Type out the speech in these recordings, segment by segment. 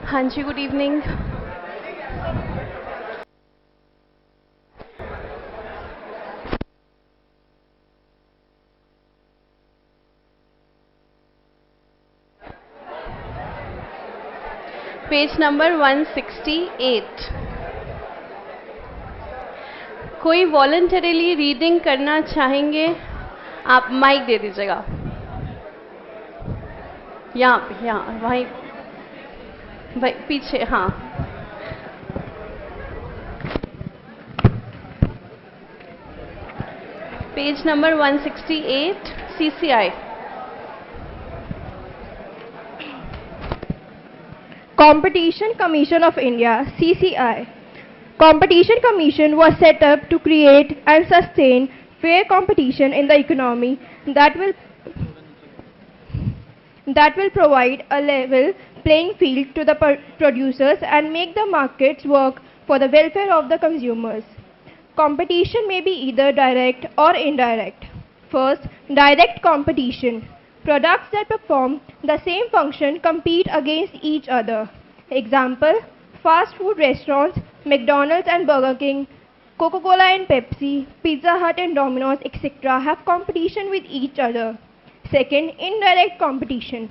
हाँ जी, good evening. Page number 168। कोई voluntarily reading करना चाहेंगे? आप माइक दे दीजिएगा। यहाँ पे, यहाँ वहीं भाई पीछे, हाँ। Page number 168, CCI। Competition Commission of India, CCI. Competition Commission was set up to create and sustain fair competition in the economy that will provide a level playing field to the producers and make the markets work for the welfare of the consumers. Competition may be either direct or indirect. First, direct competition. Products that perform the same function compete against each other. Example, fast food restaurants, McDonald's and Burger King, Coca-Cola and Pepsi, Pizza Hut and Domino's, etc. have competition with each other. Second, indirect competition.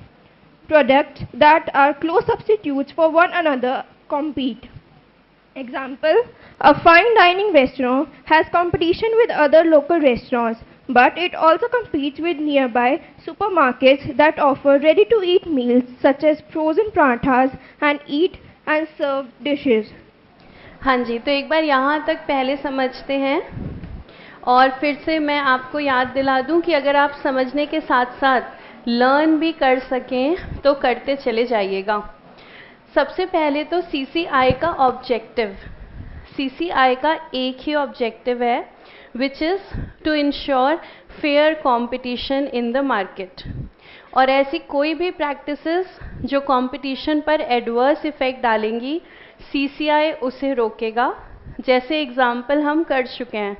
Products that are close substitutes for one another compete. Example, a fine dining restaurant has competition with other local restaurants, but it also competes with nearby supermarkets that offer ready-to-eat meals such as frozen parathas and eat and serve dishes. हाँ जी, तो एक बार यहाँ तक पहले समझते हैं और फिर से मैं आपको याद दिला दूं कि अगर आप समझने के साथ साथ लर्न भी कर सकें तो करते चले जाइएगा। सबसे पहले तो CCI का ऑब्जेक्टिव, CCI का एक ही ऑब्जेक्टिव है, which is to ensure fair competition in the market. और ऐसी कोई भी प्रैक्टिसेस जो कंपटीशन पर एडवर्स इफेक्ट डालेंगी, CCI उसे रोकेगा। जैसे एग्जाम्पल हम कर चुके हैं।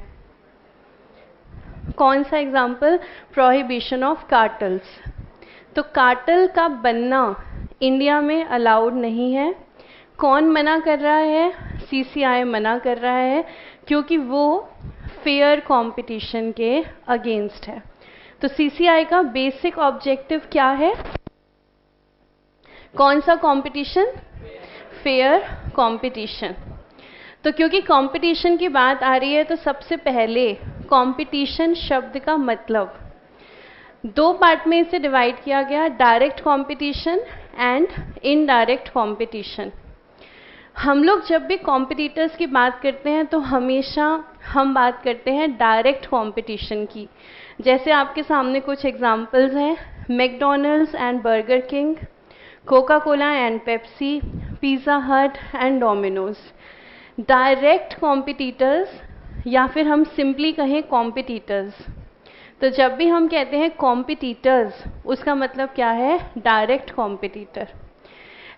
कौन सा एग्जाम्पल? Prohibition of cartels. तो कार्टल का बनना इंडिया में अलाउड नहीं है। कौन मना कर रहा है? CCI मना कर रहा है, क्योंकि वो फेयर कंपटीशन के अगेंस्ट है। तो CCI का बेसिक ऑब्जेक्टिव क्या है? कौन सा कंपटीशन? Fair competition. तो क्योंकि कंपटीशन की बात आ रही है तो सबसे पहले कंपटीशन शब्द का मतलब दो पार्ट में इसे डिवाइड किया गया, direct competition and indirect competition. हम लोग जब भी कॉम्पिटिटर्स की बात करते हैं तो हमेशा हम बात करते हैं डायरेक्ट कंपटीशन की। जैसे आपके सामने कुछ एग्जांपल्स हैं, McDonald's and burger king, Coca Cola and Pepsi, pizza हट एंड डोमिनोज। डायरेक्ट कॉम्पिटिटर्स या फिर हम सिंपली कहें कॉम्पिटिटर्स। तो जब भी हम कहते हैं कॉम्पिटिटर्स, उसका मतलब क्या है? Direct competitor.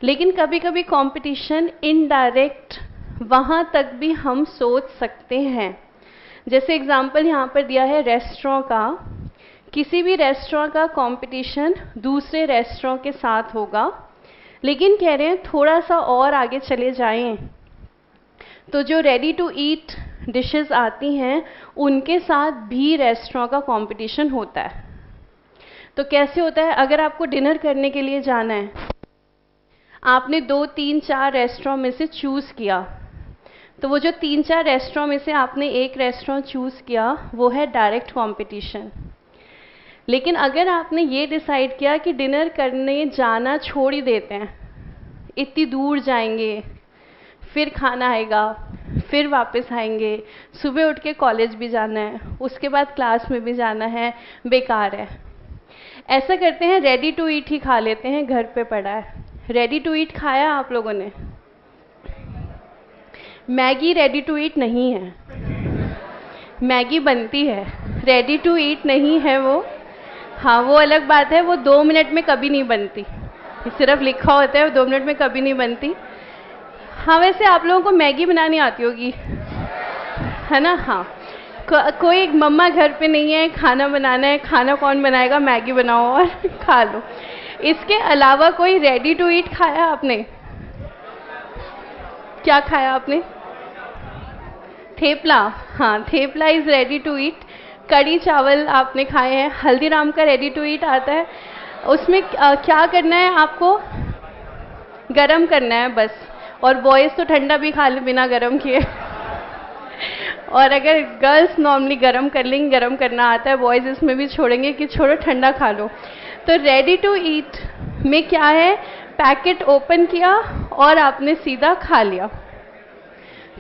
लेकिन कभी कभी कंपटीशन इनडायरेक्ट, वहाँ तक भी हम सोच सकते हैं। जैसे एग्जांपल यहाँ पर दिया है रेस्टोरेंट का। किसी भी रेस्टोरेंट का कंपटीशन दूसरे रेस्टोरेंट के साथ होगा, लेकिन कह रहे हैं थोड़ा सा और आगे चले जाएं तो जो रेडी टू ईट डिशेस आती हैं उनके साथ भी रेस्टोरेंट का कंपटीशन होता है। तो कैसे होता है? अगर आपको डिनर करने के लिए जाना है, आपने 2, 3, 4 रेस्टोरेंट में से चूज़ किया, तो वो जो 3, 4 रेस्टोरेंट में से आपने एक रेस्टोरेंट चूज़ किया, वो है डायरेक्ट कंपटीशन। लेकिन अगर आपने ये डिसाइड किया कि डिनर करने जाना छोड़ ही देते हैं, इतनी दूर जाएंगे, फिर खाना आएगा, फिर वापस आएंगे, सुबह उठ के कॉलेज भी जाना है, उसके बाद क्लास में भी जाना है, बेकार है। ऐसा करते हैं रेडी टू ईट ही खा लेते हैं, घर पे पड़ा है। रेडी टू ईट खाया आप लोगों ने? मैगी रेडी टू ईट नहीं है, मैगी बनती है, रेडी टू ईट नहीं है वो। हाँ, वो अलग बात है, वो 2 मिनट में कभी नहीं बनती, सिर्फ लिखा होता है 2 मिनट में कभी नहीं बनती। हाँ, वैसे आप लोगों को मैगी बनानी आती होगी, है ना? हाँ, कोई एक मम्मा घर पे नहीं है, खाना बनाना है, खाना कौन बनाएगा? मैगी बनाओ और खा लो। इसके अलावा कोई रेडी टू ईट खाया आपने? क्या खाया आपने? थेपला। हाँ, thepla is ready to eat. कड़ी चावल आपने खाए हैं। हल्दीराम का रेडी टू ईट आता है, उसमें क्या करना है आपको? गरम करना है बस। और बॉयज़ तो ठंडा भी खा ले बिना गरम किए और अगर गर्ल्स नॉर्मली गरम कर लेंगे, गरम करना आता है, बॉयज़ इसमें भी छोड़ेंगे कि छोड़ो ठंडा खा लो। तो रेडी टू ईट में क्या है? पैकेट ओपन किया और आपने सीधा खा लिया।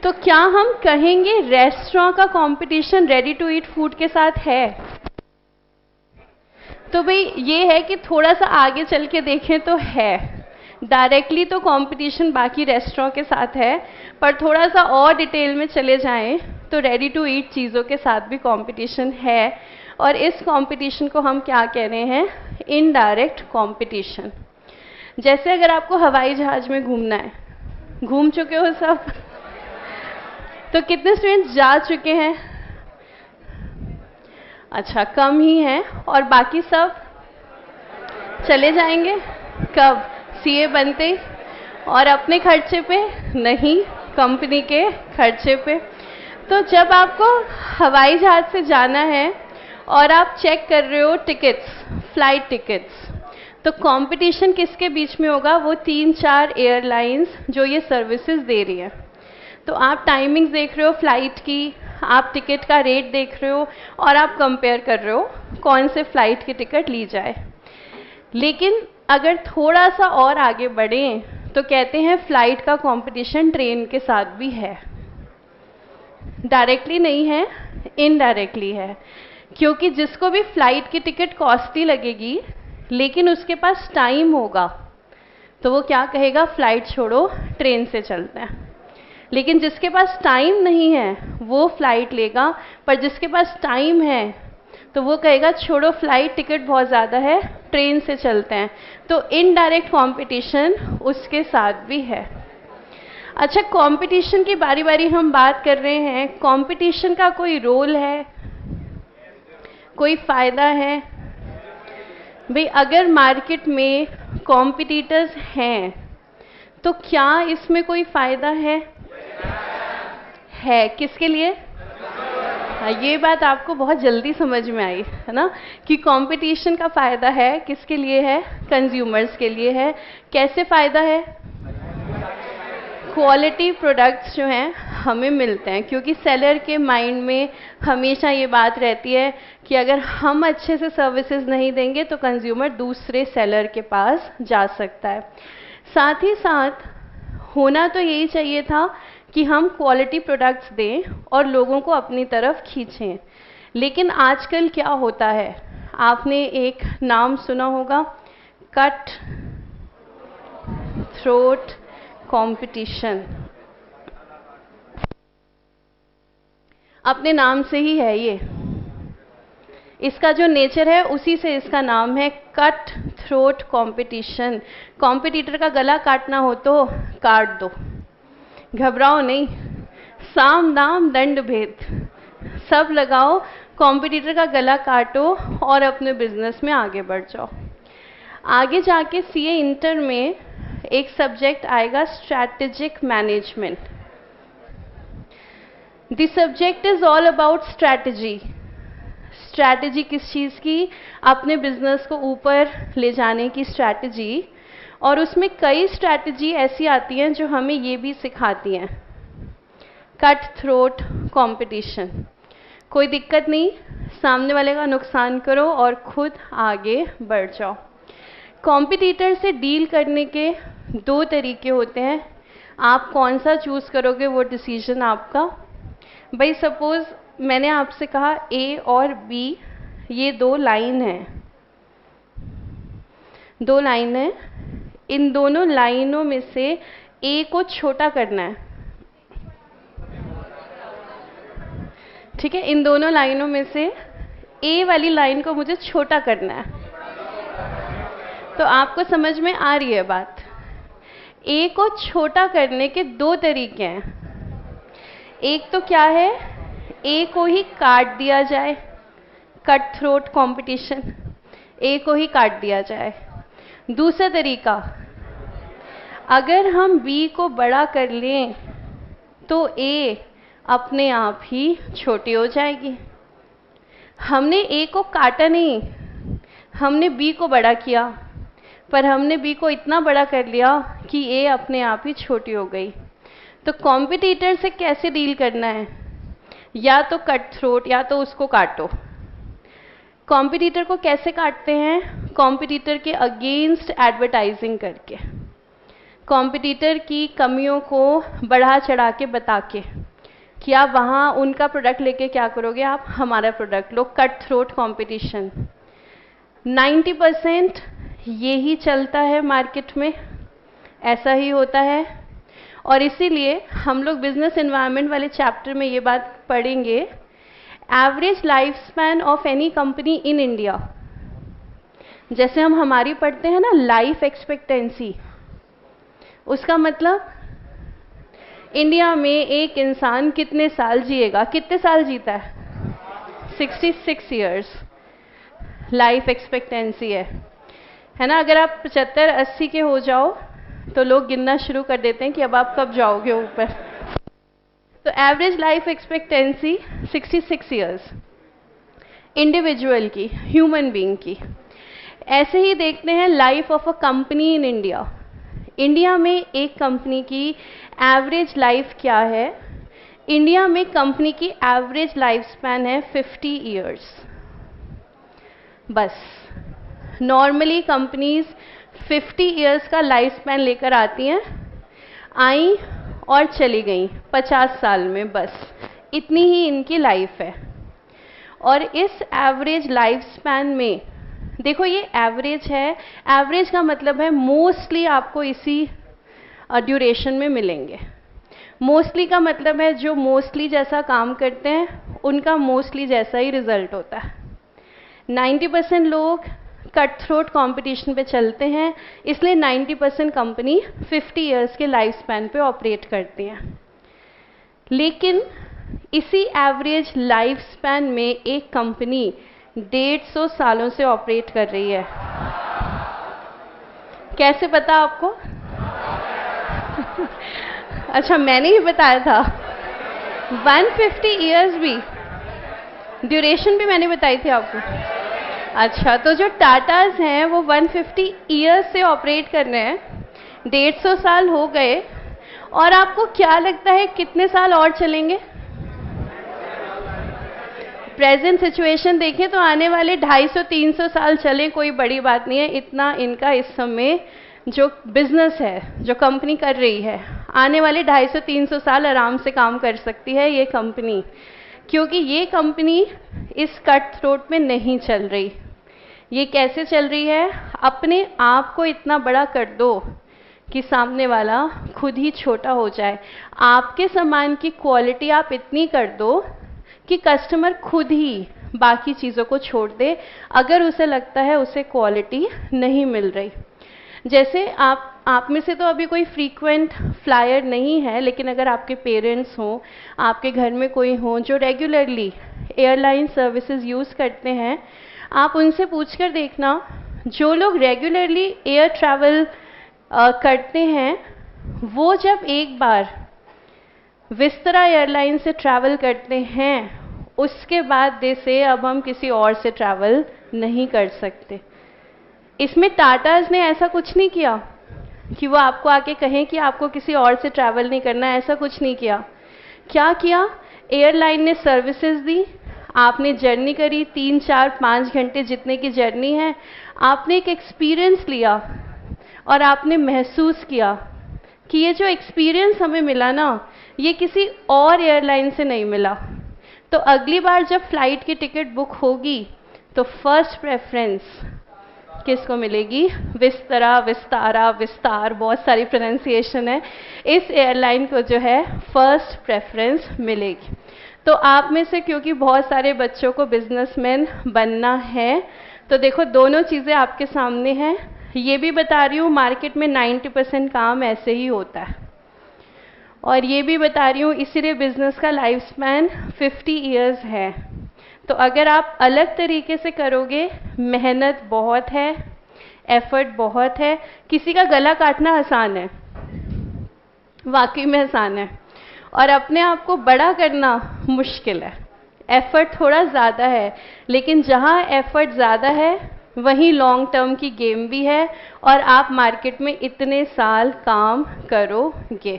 तो क्या हम कहेंगे रेस्टोरेंट का competition ready to eat food के साथ है? तो भाई ये है कि थोड़ा सा आगे चल के देखें तो है। डायरेक्टली तो कंपटीशन बाकी रेस्टोरेंट के साथ है, पर थोड़ा सा और डिटेल में चले जाएं तो रेडी टू ईट चीज़ों के साथ भी कंपटीशन है। और इस कंपटीशन को हम क्या कह रहे हैं? Indirect competition. जैसे अगर आपको हवाई जहाज में घूमना है, घूम चुके हो सब? तो कितने स्टूडेंट्स जा चुके हैं? अच्छा, कम ही हैं। और बाकी सब चले जाएंगे कब? सीए बनते ही। और अपने खर्चे पे नहीं, कंपनी के खर्चे पे। तो जब आपको हवाई जहाज से जाना है और आप चेक कर रहे हो टिकट्स, फ्लाइट टिकट्स, तो कंपटीशन किसके बीच में होगा? वो 3-4 एयरलाइंस जो ये सर्विसेज दे रही है। तो आप टाइमिंग्स देख रहे हो फ्लाइट की, आप टिकट का रेट देख रहे हो और आप कंपेयर कर रहे हो कौन से फ्लाइट की टिकट ली जाए। लेकिन अगर थोड़ा सा और आगे बढ़ें तो कहते हैं फ्लाइट का कंपटीशन ट्रेन के साथ भी है। डायरेक्टली नहीं है, इनडायरेक्टली है। क्योंकि जिसको भी फ्लाइट की टिकट कॉस्टली लगेगी लेकिन उसके पास टाइम होगा तो वो क्या कहेगा? फ्लाइट छोड़ो, ट्रेन से चलते हैं। लेकिन जिसके पास टाइम नहीं है वो फ्लाइट लेगा, पर जिसके पास टाइम है तो वो कहेगा छोड़ो, फ्लाइट टिकट बहुत ज़्यादा है, ट्रेन से चलते हैं। तो इनडायरेक्ट कंपटीशन उसके साथ भी है। अच्छा, कंपटीशन की बारी बारी हम बात कर रहे हैं। कंपटीशन का कोई रोल है, कोई फ़ायदा है? भाई अगर मार्केट में कॉम्पिटिटर्स हैं तो क्या इसमें कोई फ़ायदा है? है। किसके लिए? हाँ, ये बात आपको बहुत जल्दी समझ में आई है ना, कि कंपटीशन का फ़ायदा है। किसके लिए है? कंज्यूमर्स के लिए है। कैसे फ़ायदा है? क्वालिटी प्रोडक्ट्स जो हैं हमें मिलते हैं, क्योंकि सेलर के माइंड में हमेशा ये बात रहती है कि अगर हम अच्छे से सर्विसेज नहीं देंगे तो कंज्यूमर दूसरे सेलर के पास जा सकता है। साथ ही साथ होना तो यही चाहिए था कि हम क्वालिटी प्रोडक्ट्स दें और लोगों को अपनी तरफ खींचें। लेकिन आजकल क्या होता है? आपने एक नाम सुना होगा, कट थ्रोट कंपटीशन। अपने नाम से ही है ये, इसका जो नेचर है उसी से इसका नाम है कट थ्रोट कंपटीशन। कॉम्पिटिटर का गला काटना हो तो काट दो, घबराओ नहीं, साम दाम दंड भेद सब लगाओ, कॉम्पिटिटर का गला काटो और अपने बिजनेस में आगे बढ़ जाओ। आगे जाके सीए इंटर में एक सब्जेक्ट आएगा, strategic management. This subject is all about strategy. Strategy किस चीज़ की? अपने बिजनेस को ऊपर ले जाने की स्ट्रैटेजी। और उसमें कई स्ट्रैटेजी ऐसी आती हैं जो हमें ये भी सिखाती हैं, कट थ्रोट कंपटीशन। कोई दिक्कत नहीं, सामने वाले का नुकसान करो और खुद आगे बढ़ जाओ। कॉम्पिटिटर से डील करने के 2 तरीके होते हैं। आप कौन सा चूज़ करोगे वो डिसीजन आपका। भाई सपोज़ मैंने आपसे कहा ए और बी ये 2 लाइन हैं, 2 लाइन है, इन दोनों लाइनों में से ए को छोटा करना है। ठीक है, इन दोनों लाइनों में से ए वाली लाइन को मुझे छोटा करना है। तो आपको समझ में आ रही है बात? ए को छोटा करने के 2 तरीके हैं। एक तो क्या है, ए को ही काट दिया जाए, कट थ्रोट कंपटीशन, ए को ही काट दिया जाए। दूसरा तरीका, अगर हम बी को बड़ा कर लें तो ए अपने आप ही छोटी हो जाएगी। हमने ए को काटा नहीं, हमने बी को बड़ा किया, पर हमने बी को इतना बड़ा कर लिया कि ए अपने आप ही छोटी हो गई। तो कॉम्पिटिटर से कैसे डील करना है? या तो कट थ्रोट या तो उसको काटो। कॉम्पिटिटर को कैसे काटते हैं? कॉम्पिटिटर के अगेंस्ट एडवर्टाइजिंग करके, कॉम्पिटिटर की कमियों को बढ़ा चढ़ा के बता के कि आप वहाँ उनका प्रोडक्ट लेके क्या करोगे, आप हमारा प्रोडक्ट लो। कट थ्रोट कॉम्पिटिशन 90% यही चलता है मार्केट में, ऐसा ही होता है। और इसीलिए हम लोग बिजनेस एनवायरनमेंट वाले चैप्टर में ये बात पढ़ेंगे, average life span of any company in India. जैसे हम हमारी पढ़ते हैं ना लाइफ एक्सपेक्टेंसी, उसका मतलब इंडिया में एक इंसान कितने साल जिएगा, कितने साल जीता है? 66 ईयर्स लाइफ एक्सपेक्टेंसी है ना। अगर आप 75-80 के हो जाओ तो लोग गिनना शुरू कर देते हैं कि अब आप कब जाओगे ऊपर। तो average life expectancy 66 years individual की, ह्यूमन बीइंग की। ऐसे ही देखते हैं life of a company in India. India में एक कंपनी की एवरेज लाइफ क्या है? इंडिया में कंपनी की एवरेज लाइफ स्पैन है 50 ईयर्स बस। नॉर्मली कंपनीज 50 ईयर्स का लाइफ स्पैन लेकर आती हैं, आई और चली गई 50 साल में, बस इतनी ही इनकी लाइफ है। और इस एवरेज लाइफ स्पैन में देखो, ये एवरेज है, एवरेज का मतलब है मोस्टली आपको इसी ड्यूरेशन में मिलेंगे। मोस्टली का मतलब है जो मोस्टली जैसा काम करते हैं उनका मोस्टली जैसा ही रिजल्ट होता है। 90% लोग कट थ्रोट कॉम्पिटिशन पे चलते हैं, इसलिए 90% कंपनी 50 ईयर्स के लाइफ स्पैन पे ऑपरेट करती हैं। लेकिन इसी एवरेज लाइफ स्पैन में एक कंपनी 150 सालों से ऑपरेट कर रही है। कैसे पता आपको? अच्छा, मैंने ही बताया था। 150 ईयर्स भी, ड्यूरेशन भी मैंने बताई थी आपको। अच्छा, तो जो टाटाज हैं वो 150 ईयर्स से ऑपरेट कर रहे हैं, 150 साल हो गए। और आपको क्या लगता है कितने साल और चलेंगे? प्रेजेंट सिचुएशन देखें तो आने वाले 250-300 साल चले, कोई बड़ी बात नहीं है। इतना इनका इस समय जो बिजनेस है, जो कंपनी कर रही है, आने वाले 250-300 साल आराम से काम कर सकती है ये कंपनी, क्योंकि ये कंपनी इस कट थ्रोट में नहीं चल रही। ये कैसे चल रही है? अपने आप को इतना बड़ा कर दो कि सामने वाला खुद ही छोटा हो जाए। आपके सामान की क्वालिटी आप इतनी कर दो कि कस्टमर खुद ही बाकी चीज़ों को छोड़ दे अगर उसे लगता है उसे क्वालिटी नहीं मिल रही। जैसे आप में से तो अभी कोई फ्रीक्वेंट फ्लायर नहीं है, लेकिन अगर आपके पेरेंट्स हों, आपके घर में कोई हो जो रेगुलरली एयरलाइन सर्विसेज यूज़ करते हैं, आप उनसे पूछकर देखना, जो लोग रेगुलरली एयर ट्रैवल करते हैं वो जब एक बार विस्तारा एयरलाइन से ट्रैवल करते हैं उसके बाद दे से अब हम किसी और से ट्रैवल नहीं कर सकते। इसमें टाटाज ने ऐसा कुछ नहीं किया कि वो आपको आके कहें कि आपको किसी और से ट्रैवल नहीं करना, ऐसा कुछ नहीं किया। क्या किया? एयरलाइन ने सर्विसेज दी, आपने जर्नी करी 3-4-5 घंटे जितने की जर्नी है, आपने एक एक्सपीरियंस लिया और आपने महसूस किया कि ये जो एक्सपीरियंस हमें मिला ना, ये किसी और एयरलाइन से नहीं मिला। तो अगली बार जब फ्लाइट की टिकट बुक होगी तो फर्स्ट प्रेफरेंस किसको मिलेगी? विस्तारा, विस्तारा, विस्तार, बहुत सारी प्रोनाउंसिएशन है, इस एयरलाइन को जो है फर्स्ट प्रेफरेंस मिलेगी। तो आप में से क्योंकि बहुत सारे बच्चों को बिजनेसमैन बनना है, तो देखो दोनों चीज़ें आपके सामने हैं। ये भी बता रही हूँ मार्केट में 90% काम ऐसे ही होता है, और ये भी बता रही हूँ इसीलिए बिजनेस का लाइफ स्पैन 50 ईयर्स है। तो अगर आप अलग तरीके से करोगे, मेहनत बहुत है, एफर्ट बहुत है। किसी का गला काटना आसान है, वाकई में आसान है, और अपने आप को बड़ा करना मुश्किल है, एफर्ट थोड़ा ज़्यादा है, लेकिन जहाँ एफर्ट ज़्यादा है वहीं लॉन्ग टर्म की गेम भी है और आप मार्केट में इतने साल काम करोगे।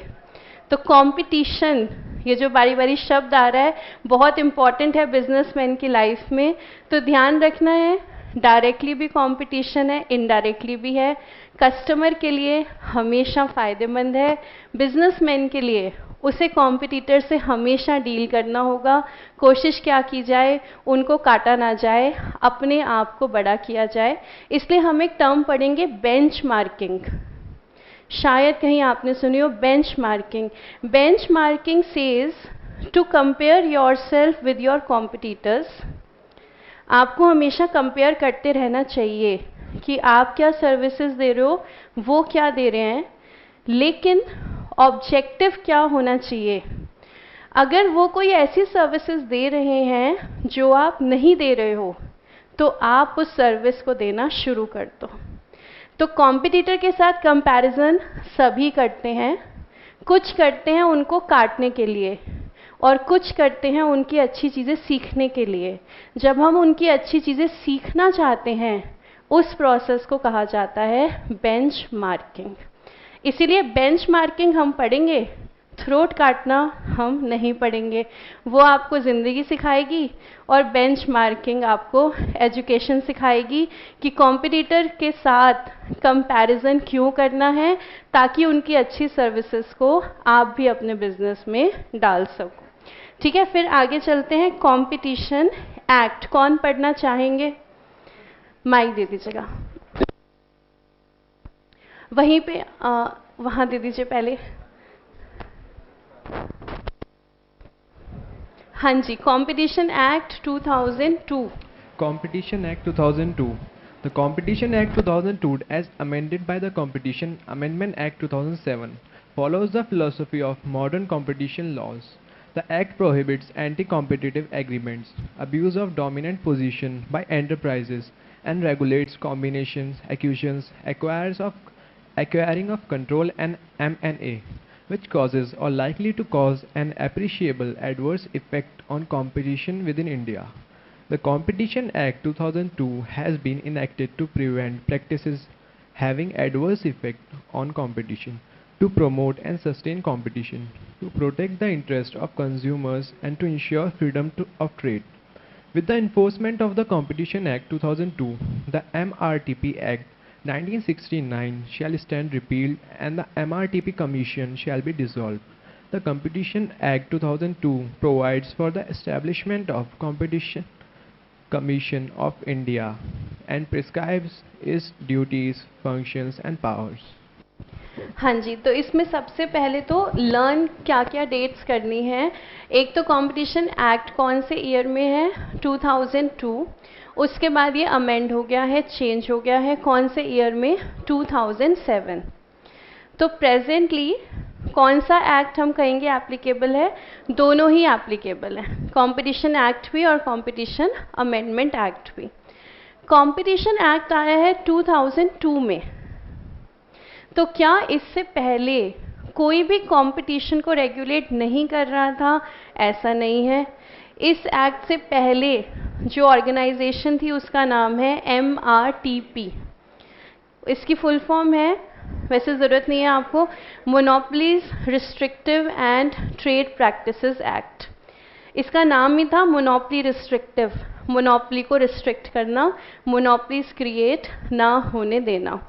तो कंपटीशन, ये जो बारी बारी शब्द आ रहा है, बहुत इंपॉर्टेंट है बिजनेसमैन की लाइफ में। तो ध्यान रखना है, डायरेक्टली भी कंपटीशन है, इनडायरेक्टली भी है। कस्टमर के लिए हमेशा फ़ायदेमंद है, बिजनेसमैन के लिए उसे कॉम्पिटिटर से हमेशा डील करना होगा। कोशिश क्या की जाए, उनको काटा ना जाए, अपने आप को बड़ा किया जाए। इसलिए हम एक टर्म पढ़ेंगे, बेंचमार्किंग। शायद कहीं आपने सुनी हो benchmarking. Benchmarking says to compare yourself with your competitors. आपको हमेशा कंपेयर करते रहना चाहिए कि आप क्या सर्विसेज दे रहे हो, वो क्या दे रहे हैं, लेकिन ऑब्जेक्टिव क्या होना चाहिए। अगर वो कोई ऐसी सर्विसेज दे रहे हैं जो आप नहीं दे रहे हो, तो आप उस सर्विस को देना शुरू कर दो। तो कॉम्पिटिटर के साथ कंपैरिजन सभी करते हैं, कुछ करते हैं उनको काटने के लिए और कुछ करते हैं उनकी अच्छी चीज़ें सीखने के लिए। जब हम उनकी अच्छी चीज़ें सीखना चाहते हैं, उस प्रोसेस को कहा जाता है बेंचमार्किंग। इसीलिए बेंचमार्किंग हम पढ़ेंगे, थ्रोट काटना हम नहीं पढ़ेंगे। वो आपको ज़िंदगी सिखाएगी और बेंचमार्किंग आपको एजुकेशन सिखाएगी कि कॉम्पिटिटर के साथ कंपैरिजन क्यों करना है, ताकि उनकी अच्छी सर्विसेज को आप भी अपने बिजनेस में डाल सको। ठीक है, फिर आगे चलते हैं। कंपटीशन एक्ट कौन पढ़ना चाहेंगे? माइक दे दीजिएगा, वहीं पे वहाँ दे दीजिए पहले। हाँ जी, competition act 2002। Competition Act 2002. The Competition Act 2002, as amended by the Competition Amendment Act 2007, follows the philosophy of modern competition laws. The Act prohibits anti-competitive agreements, abuse of dominant position by enterprises, and regulates combinations, acquisitions, acquiring of control and M&A, which causes or likely to cause an appreciable adverse effect on competition within India. The Competition Act 2002 has been enacted to prevent practices having adverse effect on competition, to promote and sustain competition, to protect the interest of consumers, and to ensure freedom of trade. With the enforcement of the Competition Act 2002, the MRTP Act 1969 shall stand repealed and the MRTP Commission shall be dissolved. The Competition Act 2002 provides for the establishment of Competition Commission of India and prescribes its duties, functions and powers. हाँ जी, तो इसमें सबसे पहले तो learn क्या क्या dates करनी है। एक तो कंपटीशन एक्ट कौन से ईयर में है, 2002। उसके बाद ये अमेंड हो गया है, चेंज हो गया है, कौन से ईयर में, 2007। तो प्रेजेंटली कौन सा एक्ट हम कहेंगे एप्लीकेबल है? दोनों ही एप्लीकेबल है, कंपटीशन एक्ट भी और कंपटीशन अमेंडमेंट एक्ट भी। कंपटीशन एक्ट आया है 2002 में। तो क्या इससे पहले कोई भी कंपटीशन को रेगुलेट नहीं कर रहा था? ऐसा नहीं है। इस एक्ट से पहले जो ऑर्गेनाइजेशन थी उसका नाम है MRTP। इसकी फुल फॉर्म है, वैसे ज़रूरत नहीं है आपको, monopolies restrictive and trade practices act. इसका नाम ही था मोनोपोली रिस्ट्रिक्टिव, मोनोपोली को रिस्ट्रिक्ट करना, मोनोपोलीज क्रिएट ना होने देना।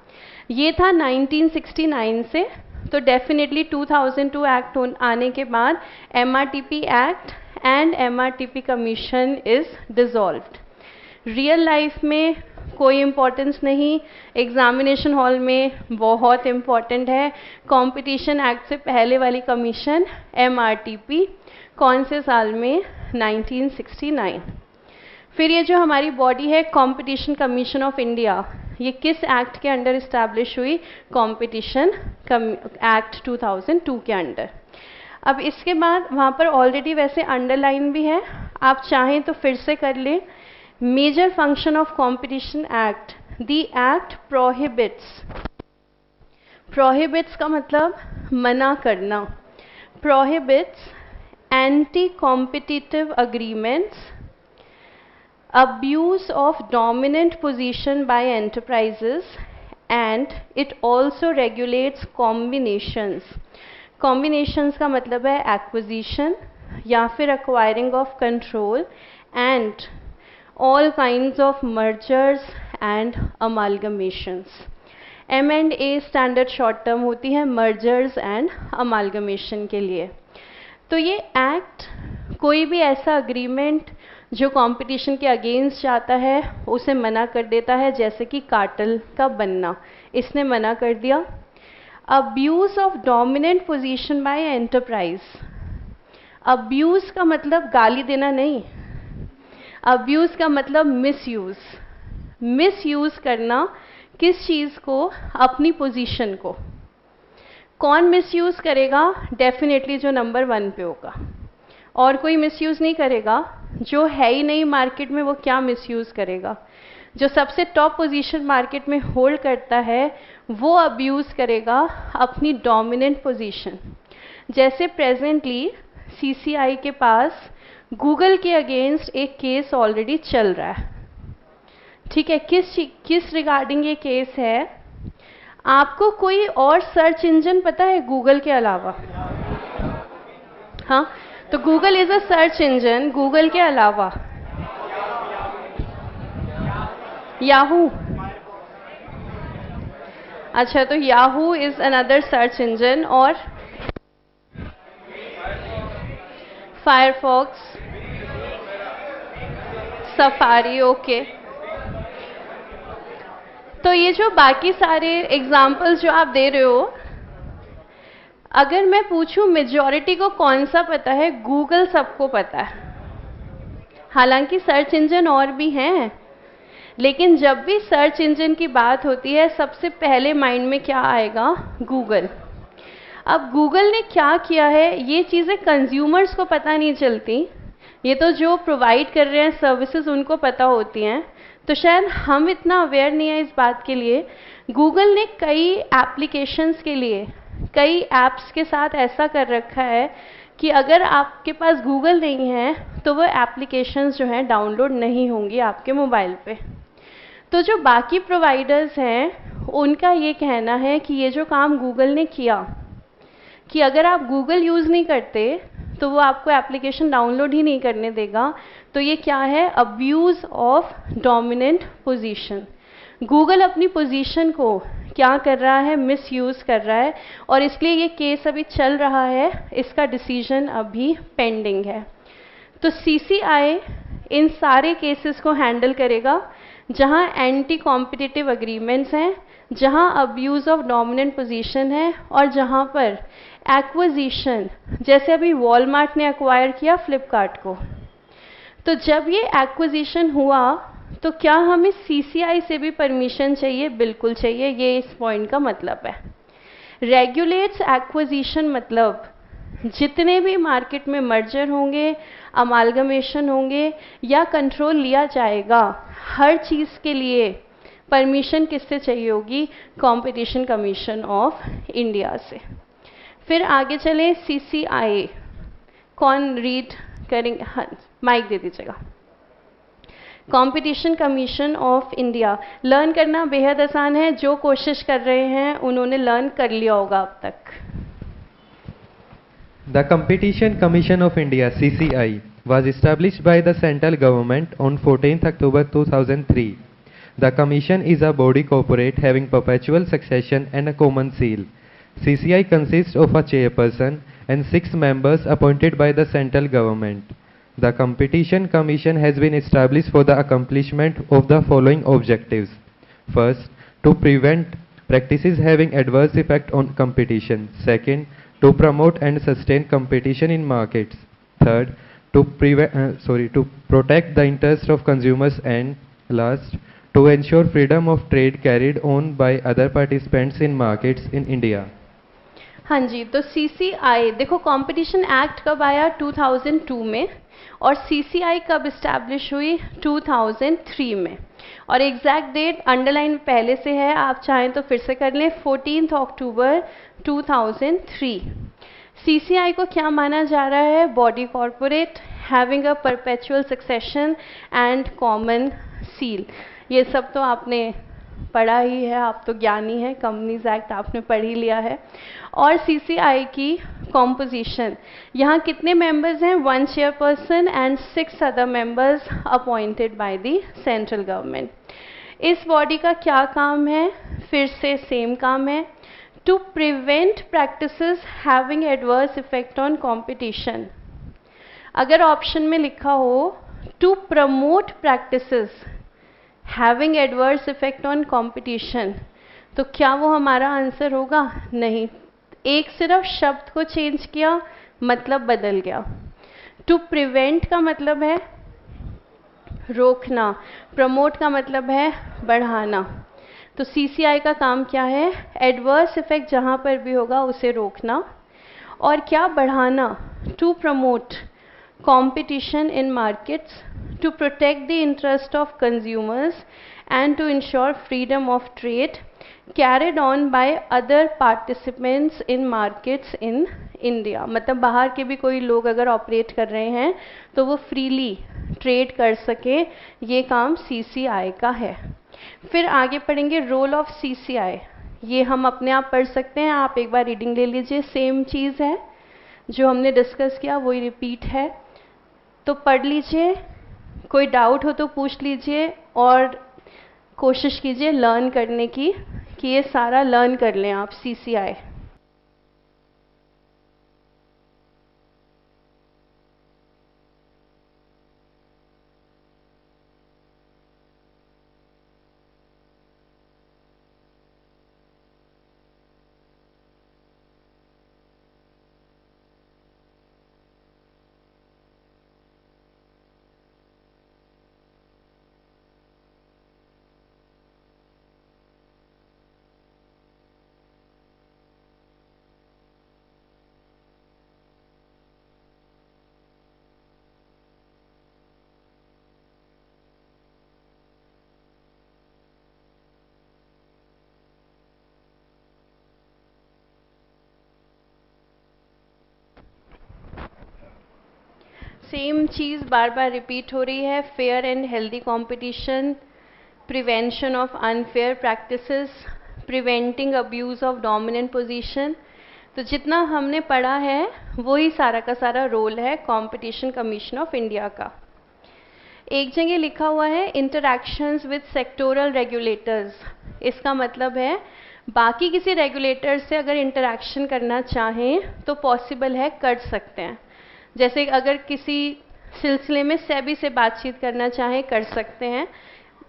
ये था 1969 से। तो डेफिनेटली 2002 एक्ट आने के बाद MRTP act and MRTP commission is dissolved. Real life में कोई इम्पोर्टेंस नहीं, एग्जामिनेशन हॉल में बहुत इम्पॉर्टेंट है। कंपटीशन एक्ट से पहले वाली कमीशन MRTP कौन से साल में, 1969। फिर ये जो हमारी बॉडी है कंपटीशन कमीशन ऑफ इंडिया, ये किस एक्ट के अंडर इस्टेब्लिश हुई? कंपटीशन एक्ट 2002 के अंडर। अब इसके बाद वहाँ पर ऑलरेडी वैसे अंडरलाइन भी है, आप चाहें तो फिर से कर लें। Major function of competition act, the act prohibits. Prohibits का मतलब मना करना। Prohibits anti-competitive agreements, abuse of dominant position by enterprises, and it also regulates combinations. Combinations का मतलब है acquisition या फिर acquiring of control and all kinds of mergers and amalgamations. M&A standard short term होती है मर्जर्स एंड अमालगमेशन के लिए। तो ये एक्ट कोई भी ऐसा अग्रीमेंट जो कंपटीशन के अगेंस्ट जाता है उसे मना कर देता है, जैसे कि कार्टेल का बनना, इसने मना कर दिया। Abuse of dominant position by enterprise, abuse का मतलब गाली देना नहीं, अब्यूज़ का मतलब मिसयूज़, मिसयूज़ करना किस चीज़ को, अपनी पोजीशन को। कौन मिसयूज़ करेगा? डेफिनेटली जो नंबर 1 पे होगा, और कोई मिसयूज़ नहीं करेगा। जो है ही नहीं मार्केट में वो क्या मिसयूज़ करेगा? जो सबसे टॉप पोजीशन मार्केट में होल्ड करता है वो अब्यूज़ करेगा अपनी डोमिनेंट पोजीशन। जैसे प्रेजेंटली सीसीआई के पास गूगल के अगेंस्ट एक केस ऑलरेडी चल रहा है, ठीक है। किस रिगार्डिंग ये केस है? आपको कोई और सर्च इंजन पता है गूगल के अलावा? हाँ, तो Google is a search engine. Google के अलावा याहू, अच्छा, तो Yahoo is another search engine, और फायरफॉक्स, सफारी, ओके। तो ये जो बाकी सारे एग्जाम्पल्स जो आप दे रहे हो, अगर मैं पूछूं मेजॉरिटी को कौन सा पता है? गूगल सबको पता है। हालांकि सर्च इंजन और भी हैं, लेकिन जब भी सर्च इंजन की बात होती है सबसे पहले माइंड में क्या आएगा? गूगल। अब गूगल ने क्या किया है, ये चीज़ें कंज्यूमर्स को पता नहीं चलती, ये तो जो प्रोवाइड कर रहे हैं सर्विसेज उनको पता होती हैं, तो शायद हम इतना अवेयर नहीं है इस बात के लिए। गूगल ने कई एप्लीकेशंस के लिए, कई ऐप्स के साथ ऐसा कर रखा है कि अगर आपके पास गूगल नहीं है तो वो एप्लीकेशंस जो हैं डाउनलोड नहीं होंगी आपके मोबाइल पे। तो जो बाकी प्रोवाइडर्स हैं उनका ये कहना है कि ये जो काम गूगल ने किया कि अगर आप गूगल यूज़ नहीं करते तो वो आपको एप्लीकेशन डाउनलोड ही नहीं करने देगा। तो ये क्या है? Abuse of dominant position. Google अपनी पोजीशन को क्या कर रहा है? मिसयूज़ कर रहा है, और इसलिए ये केस अभी चल रहा है, इसका डिसीजन अभी पेंडिंग है। तो सीसीआई इन सारे केसेस को हैंडल करेगा जहां एंटी कॉम्पिटिटिव अग्रीमेंट्स हैं, जहां अब्यूज़ ऑफ डोमिनेंट पोजीशन है, और जहां पर एक्विजिशन, जैसे अभी वॉलमार्ट ने एक्वायर किया फ्लिपकार्ट को, तो जब ये एक्विजिशन हुआ तो क्या हमें सीसीआई से भी परमिशन चाहिए? बिल्कुल चाहिए। ये इस पॉइंट का मतलब है। रेगुलेट्स एक्विजिशन मतलब जितने भी मार्केट में मर्जर होंगे, अमालगमेशन होंगे या कंट्रोल लिया जाएगा, हर चीज़ के लिए परमिशन किससे चाहिए होगी? कंपटीशन कमीशन ऑफ इंडिया से। फिर आगे चलें, सीसीआई कौन रीड करेंगे? हाँ, माइक दे दीजिएगा। Competition commission of India learn करना बेहद आसान है, जो कोशिश कर रहे हैं उन्होंने लर्न कर लिया होगा अब तक। The Competition Commission of India (CCI) was established by the central government on 14th October 2003. The Commission is a body corporate having perpetual succession and a common seal. CCI consists of a chairperson and 6 members appointed by the central government. The Competition Commission has been established for the accomplishment of the following objectives. First, to prevent practices having adverse effect on competition. Second, to promote and sustain competition in markets. Third, to protect the interests of consumers, and last, to ensure freedom of trade carried on by other participants in markets in India. हाँ जी, तो CCI देखो, competition act कब आया? 2002 में, और CCI कब establish हुई? 2003 में, और एग्जैक्ट डेट अंडरलाइन पहले से है, आप चाहें तो फिर से कर लें, 14 अक्टूबर 2003। CCI को क्या माना जा रहा है? Body corporate having a perpetual succession and common seal. ये सब तो आपने पढ़ा ही है, आप तो ज्ञानी हैं, कंपनीज एक्ट आपने पढ़ ही लिया है। और CCI की कॉम्पोजिशन, यहाँ कितने मेंबर्स हैं? 1 chairperson and 6 other members appointed by the central government. इस बॉडी का क्या काम है? फिर से सेम काम है, to prevent practices having adverse effect on competition. अगर ऑप्शन में लिखा हो to promote practices having adverse effect on competition, तो क्या वो हमारा आंसर होगा? नहीं, एक सिर्फ शब्द को चेंज किया, मतलब बदल गया। टू प्रिवेंट का मतलब है रोकना, प्रमोट का मतलब है बढ़ाना। तो CCI का काम क्या है? एडवर्स इफेक्ट जहाँ पर भी होगा उसे रोकना, और क्या बढ़ाना? To promote competition in markets, to protect the interest of consumers and to ensure freedom of trade carried on by other participants in markets in India। मतलब बाहर के भी कोई लोग अगर ऑपरेट कर रहे हैं तो वो फ्रीली ट्रेड कर सके, ये काम CCI का है। फिर आगे पढ़ेंगे रोल ऑफ CCI। ये हम अपने आप पढ़ सकते हैं, आप एक बार रीडिंग ले लीजिए, सेम चीज़ है जो हमने डिस्कस किया वही रिपीट है, तो पढ़ लीजिए, कोई डाउट हो तो पूछ लीजिए और कोशिश कीजिए लर्न करने की कि ये सारा लर्न कर लें आप CCI। सेम चीज़ बार बार रिपीट हो रही है, fair and healthy competition, prevention of unfair practices, preventing abuse of dominant position. तो जितना हमने पढ़ा है वही सारा का सारा रोल है कंपटीशन कमीशन ऑफ इंडिया का। एक जगह लिखा हुआ है इंटरैक्शंस विद सेक्टोरल रेगुलेटर्स, इसका मतलब है बाकी किसी रेगुलेटर से अगर इंटरैक्शन करना चाहें तो पॉसिबल है, कर सकते हैं। जैसे अगर किसी सिलसिले में सेबी से बातचीत करना चाहें, कर सकते हैं।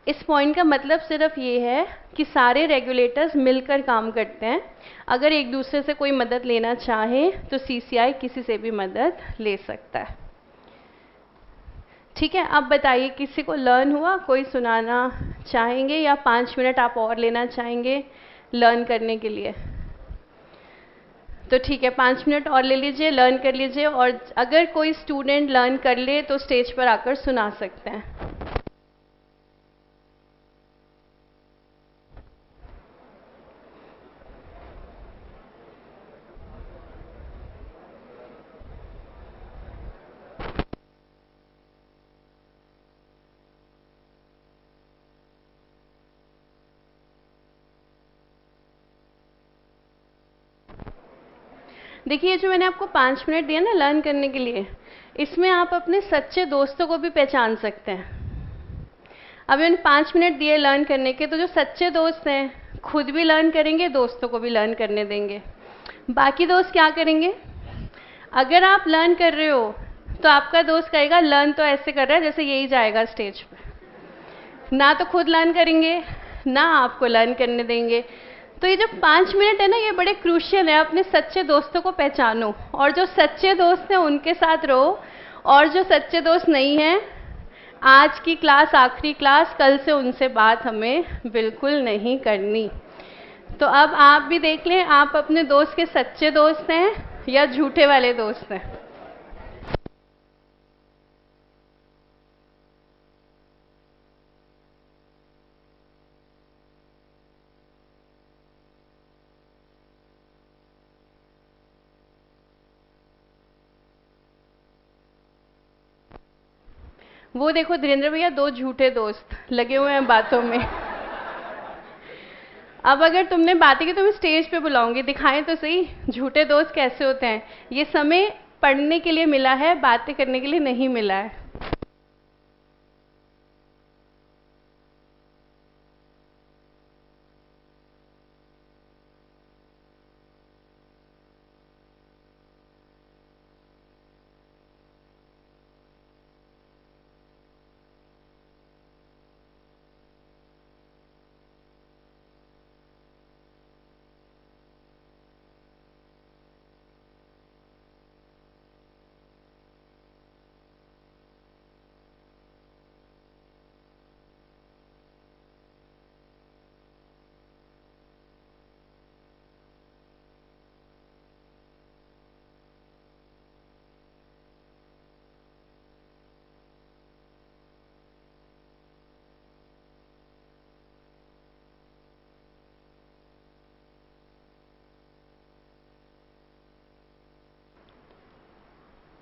इस पॉइंट का मतलब सिर्फ ये है कि सारे रेगुलेटर्स मिलकर काम करते हैं। अगर एक दूसरे से कोई मदद लेना चाहे तो CCI किसी से भी मदद ले सकता है। ठीक है, अब बताइए किसी को लर्न हुआ? कोई सुनाना चाहेंगे या 5 मिनट आप और लेना चाहेंगे लर्न करने के लिए? तो ठीक है, 5 मिनट और ले लीजिए, लर्न कर लीजिए, और अगर कोई स्टूडेंट लर्न कर ले तो स्टेज पर आकर सुना सकते हैं। देखिए, जो मैंने आपको 5 मिनट दिया ना लर्न करने के लिए, इसमें आप अपने सच्चे दोस्तों को भी पहचान सकते हैं। अब मैंने 5 मिनट दिए लर्न करने के, तो जो सच्चे दोस्त हैं खुद भी लर्न करेंगे, दोस्तों को भी लर्न करने देंगे। बाकी दोस्त क्या करेंगे? अगर आप लर्न कर रहे हो तो आपका दोस्त कहेगा लर्न तो ऐसे कर रहा है जैसे यही जाएगा स्टेज पर, ना तो खुद लर्न करेंगे ना आपको लर्न करने देंगे। तो ये जो 5 मिनट है ना, ये बड़े क्रूशियल है। अपने सच्चे दोस्तों को पहचानो और जो सच्चे दोस्त हैं उनके साथ रहो, और जो सच्चे दोस्त नहीं हैं, आज की क्लास आखिरी क्लास, कल से उनसे बात हमें बिल्कुल नहीं करनी। तो अब आप भी देख लें, आप अपने दोस्त के सच्चे दोस्त हैं या झूठे वाले दोस्त हैं। वो देखो धीरेन्द्र भैया, 2 झूठे दोस्त लगे हुए हैं बातों में। अब अगर तुमने बातें की तो मैं स्टेज पे बुलाऊंगी, दिखाएं तो सही झूठे दोस्त कैसे होते हैं। ये समय पढ़ने के लिए मिला है, बातें करने के लिए नहीं मिला है।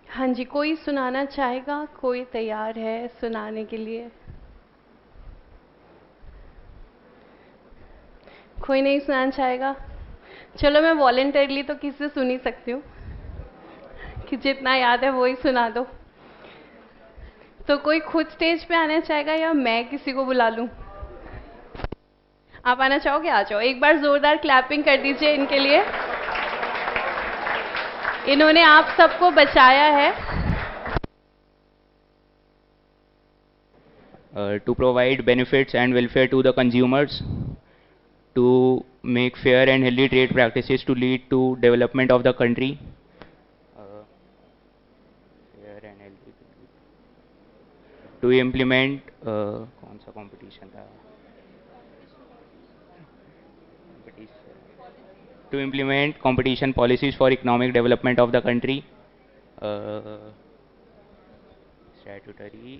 हाँ जी, कोई सुनाना चाहेगा? कोई तैयार है सुनाने के लिए? कोई नहीं सुनाना चाहेगा? चलो मैं वॉलंटरली तो किसी से सुन ही सकती हूँ कि जितना याद है वो ही सुना दो। तो कोई खुद स्टेज पे आना चाहेगा या मैं किसी को बुला लूँ? आप आना चाहोगे? आ जाओ। एक बार जोरदार क्लैपिंग कर दीजिए इनके लिए। इन्होंने आप सबको बचाया है। To provide benefits and welfare to the consumers, to make fair and healthy trade practices to lead to development of the country. Fair and healthy to implement कौन सा competition था? To implement competition policies for economic development of the country. Statutory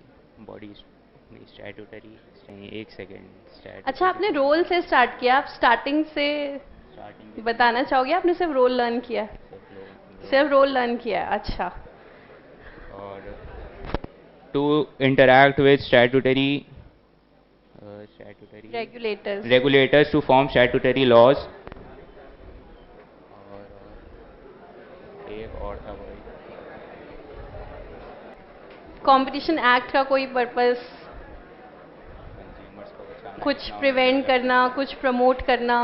bodies. Statutory, एक second. अच्छा, आपने role से start किया, आप starting से बताना चाहोगे? आपने सिर्फ रोल लर्न किया? सिर्फ रोल लर्न किया, अच्छा। और to interact with statutory regulators to form statutory laws. और एक और था कंपटीशन एक्ट का कोई पर्पस? कुछ प्रिवेंट करना, कुछ प्रमोट करना?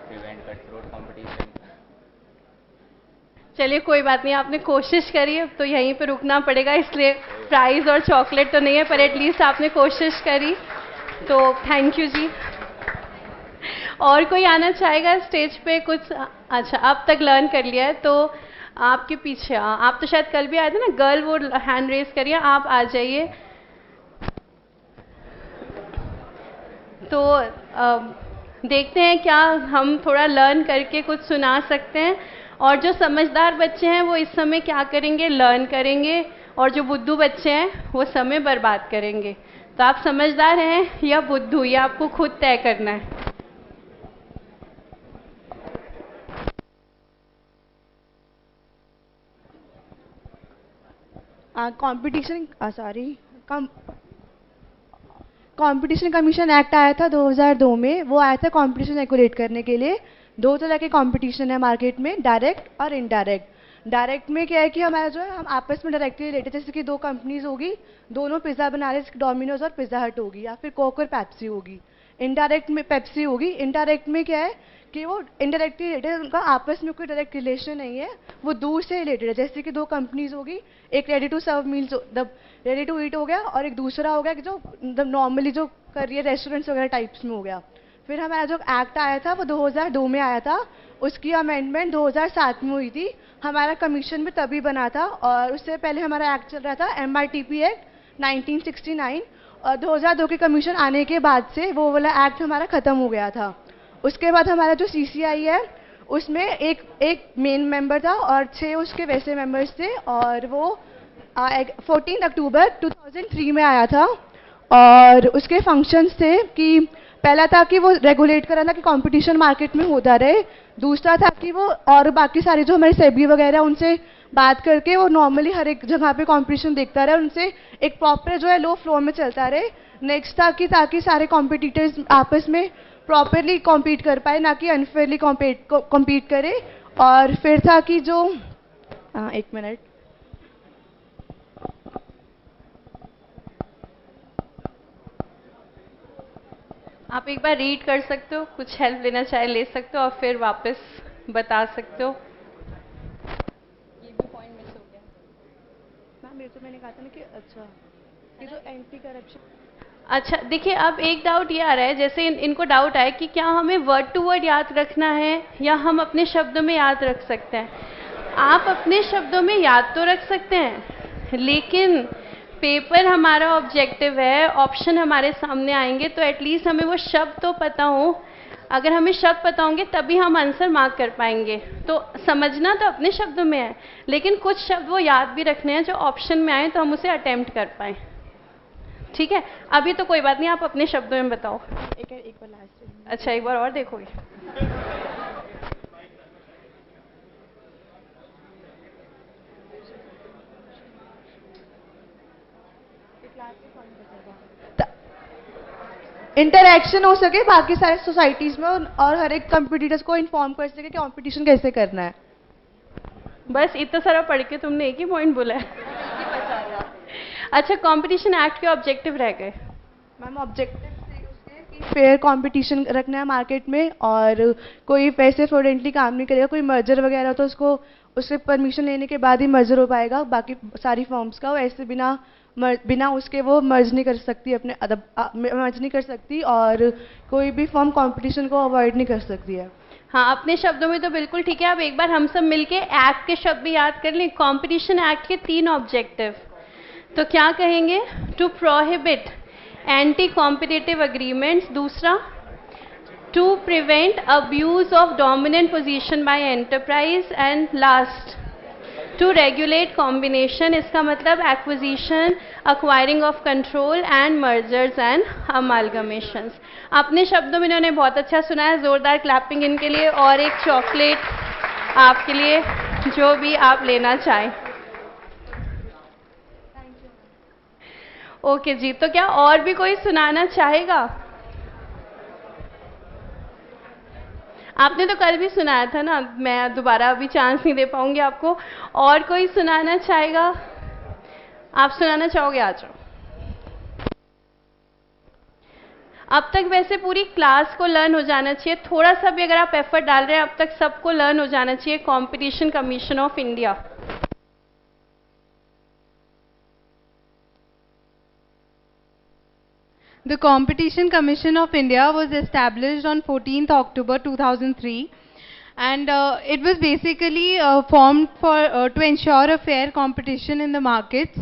Prevent cutthroat competition. चलिए कोई बात नहीं, आपने कोशिश करी, अब तो यहीं पे रुकना पड़ेगा, इसलिए प्राइज और चॉकलेट तो नहीं है, पर एटलीस्ट आपने कोशिश करी, तो थैंक यू जी। और कोई आना चाहेगा स्टेज पे? कुछ अच्छा अब तक लर्न कर लिया है तो आपके पीछे, आप तो शायद कल भी आए थे ना, गर्ल वो हैंड रेज करिए, आप आ जाइए। तो देखते हैं क्या हम थोड़ा लर्न करके कुछ सुना सकते हैं। और जो समझदार बच्चे हैं वो इस समय क्या करेंगे? लर्न करेंगे। और जो बुद्धू बच्चे हैं वो समय बर्बाद करेंगे। तो आप समझदार हैं या बुद्धू, ये आपको खुद तय करना है। कंपटीशन कमीशन एक्ट आया था 2002 में। वो आया था कंपटीशन रेगुलेट करने के लिए। 2 तरह के कंपटीशन है मार्केट में, डायरेक्ट और इनडायरेक्ट। डायरेक्ट में क्या है कि हमारा जो है हम आपस में डायरेक्टली रिलेटेड, जैसे कि 2 कंपनीज होगी, दोनों पिज़्ज़ा बना रहे, डोमिनोज और पिज़्ज़ा हट होगी, या फिर कोक और पेप्सी होगी। इनडायरेक्ट में पेप्सी होगी। इनडायरेक्ट में क्या है कि वो इनडायरेक्टली रिलेटेड, उनका आपस में कोई डायरेक्ट रिलेशन नहीं है, वो दूर से रिलेटेड है। जैसे कि 2 कंपनीज होगी, एक ready to serve meals, ready to eat हो गया, और एक दूसरा हो गया कि जो नॉर्मली जो कर रही है रेस्टोरेंट्स वगैरह टाइप्स में हो गया। फिर हमारा जो एक्ट आया था वो 2002 में आया था, उसकी अमेंडमेंट 2007 में हुई थी। हमारा कमीशन भी तभी बना था, और उससे पहले हमारा एक्ट चल रहा था MRTP एक्ट 1969, और 2002 के कमीशन आने के बाद से वो वाला एक्ट हमारा ख़त्म हो गया था। उसके बाद हमारा जो CCI है उसमें एक मेन मेंबर था और 6 उसके वैसे मेंबर्स थे, और वो 14 अक्टूबर 2003 में आया था। और उसके फंक्शंस थे कि पहला था कि वो रेगुलेट कर रहा था कि कंपटीशन मार्केट में होता रहे। दूसरा था कि वो और बाकी सारी जो हमारे सेबी वगैरह उनसे बात करके वो नॉर्मली हर एक जगह पे कंपटीशन देखता रहे, उनसे एक प्रॉपर जो है लो फ्लो में चलता रहे। नेक्स्ट ताकि सारे कॉम्पिटिटर्स आपस में प्रॉपरली कॉम्पीट कर पाए, ना कि अनफेयरली कॉम्पीट करे। और फिर था कि जो एक मिनट, आप एक बार रीड कर सकते हो, कुछ हेल्प लेना चाहे ले सकते हो और फिर वापस बता सकते हो। ये भी पॉइंट मिस हो गया मैम। ये तो मैंने कहा था ना कि अच्छा ये जो एंटी करप्शन। अच्छा देखिए, अब एक डाउट ये आ रहा है, जैसे इनको डाउट आया कि क्या हमें वर्ड टू वर्ड याद रखना है या हम अपने शब्दों में याद रख सकते हैं। आप अपने शब्दों में याद तो रख सकते हैं, लेकिन पेपर हमारा ऑब्जेक्टिव है, ऑप्शन हमारे सामने आएंगे तो एटलीस्ट हमें वो शब्द तो पता हो। अगर हमें शब्द पता होंगे तभी हम आंसर मार्क कर पाएंगे। तो समझना तो अपने शब्दों में है, लेकिन कुछ शब्द वो याद भी रखने हैं जो ऑप्शन में आए तो हम उसे अटेम्प्ट कर पाएँ। ठीक है, अभी तो कोई बात नहीं, आप अपने शब्दों में बताओ। एक बार लास्ट। अच्छा, एक बार और देखोगे। इंटरैक्शन हो सके बाकी सारे सोसाइटीज में, और हर एक कंपटीटर्स को इन्फॉर्म कर सके कि कंपटीशन कैसे करना है। बस इतना सारा पढ़ के तुमने एक ही पॉइंट बोला है। अच्छा, कंपटीशन एक्ट के ऑब्जेक्टिव रह गए मैम। ऑब्जेक्टिव फेयर कंपटीशन रखना है मार्केट में, और कोई वैसे फ्रॉडेंटली काम नहीं करेगा। कोई मर्जर वगैरह तो उससे परमिशन लेने के बाद ही मर्जर हो पाएगा बाकी सारी फॉर्म्स का। वैसे बिना उसके वो मर्ज नहीं कर सकती, मर्ज नहीं कर सकती, और कोई भी फॉर्म कंपटीशन को अवॉइड नहीं कर सकती है। हाँ, अपने शब्दों में तो बिल्कुल ठीक है। अब एक बार हम सब मिलके एक्ट के शब्द भी याद कर लें। कंपटीशन एक्ट के 3 ऑब्जेक्टिव, तो क्या कहेंगे? To prohibit anti competitive agreements, दूसरा to prevent abuse of dominant position by enterprise, and last to regulate combination. इसका मतलब acquisition, acquiring of control and mergers and amalgamations. अपने शब्दों में इन्होंने बहुत अच्छा सुनाया, जोरदार क्लैपिंग इनके लिए, और एक चॉकलेट आपके लिए, जो भी आप लेना चाहें। ओके जी, तो क्या और भी कोई सुनाना चाहेगा? आपने तो कल भी सुनाया था ना, मैं दोबारा अभी चांस नहीं दे पाऊंगी आपको। और कोई सुनाना चाहेगा? आप सुनाना चाहोगे? आ जाओ। अब तक वैसे पूरी क्लास को लर्न हो जाना चाहिए, थोड़ा सा भी अगर आप एफर्ट डाल रहे हैं अब तक सबको लर्न हो जाना चाहिए competition commission of India. The Competition Commission of India was established on 14th October 2003, and it was basically formed to ensure a fair competition in the markets.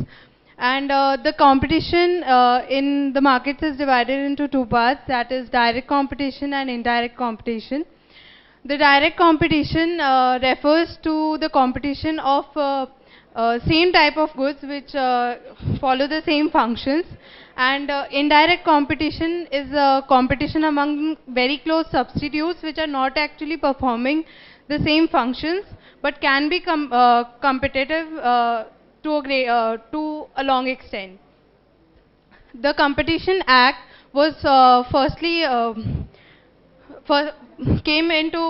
And the competition in the markets is divided into 2 parts, that is direct competition and indirect competition. The direct competition refers to the competition of same type of goods which follow the same functions, and indirect competition is competition among very close substitutes which are not actually performing the same functions but can be competitive to a long extent. The Competition Act was came into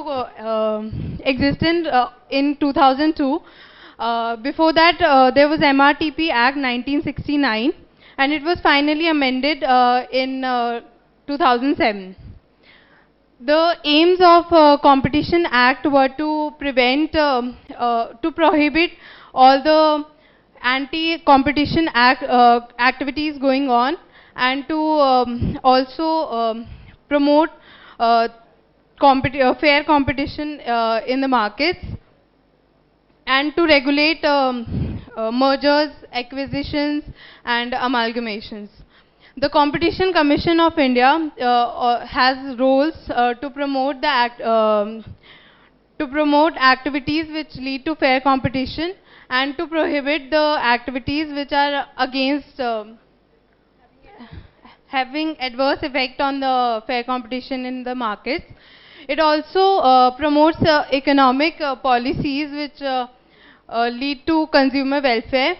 existence in 2002. Before that, there was MRTP Act 1969, and it was finally amended in 2007. The aims of Competition Act were to prohibit all the anti-competition activities going on, and to also promote fair competition in the markets, and to regulate mergers, acquisitions, and amalgamations. The Competition Commission of India has roles to promote activities which lead to fair competition, and to prohibit the activities which are against having adverse effect on the fair competition in the markets. It also promotes economic policies which lead to consumer welfare.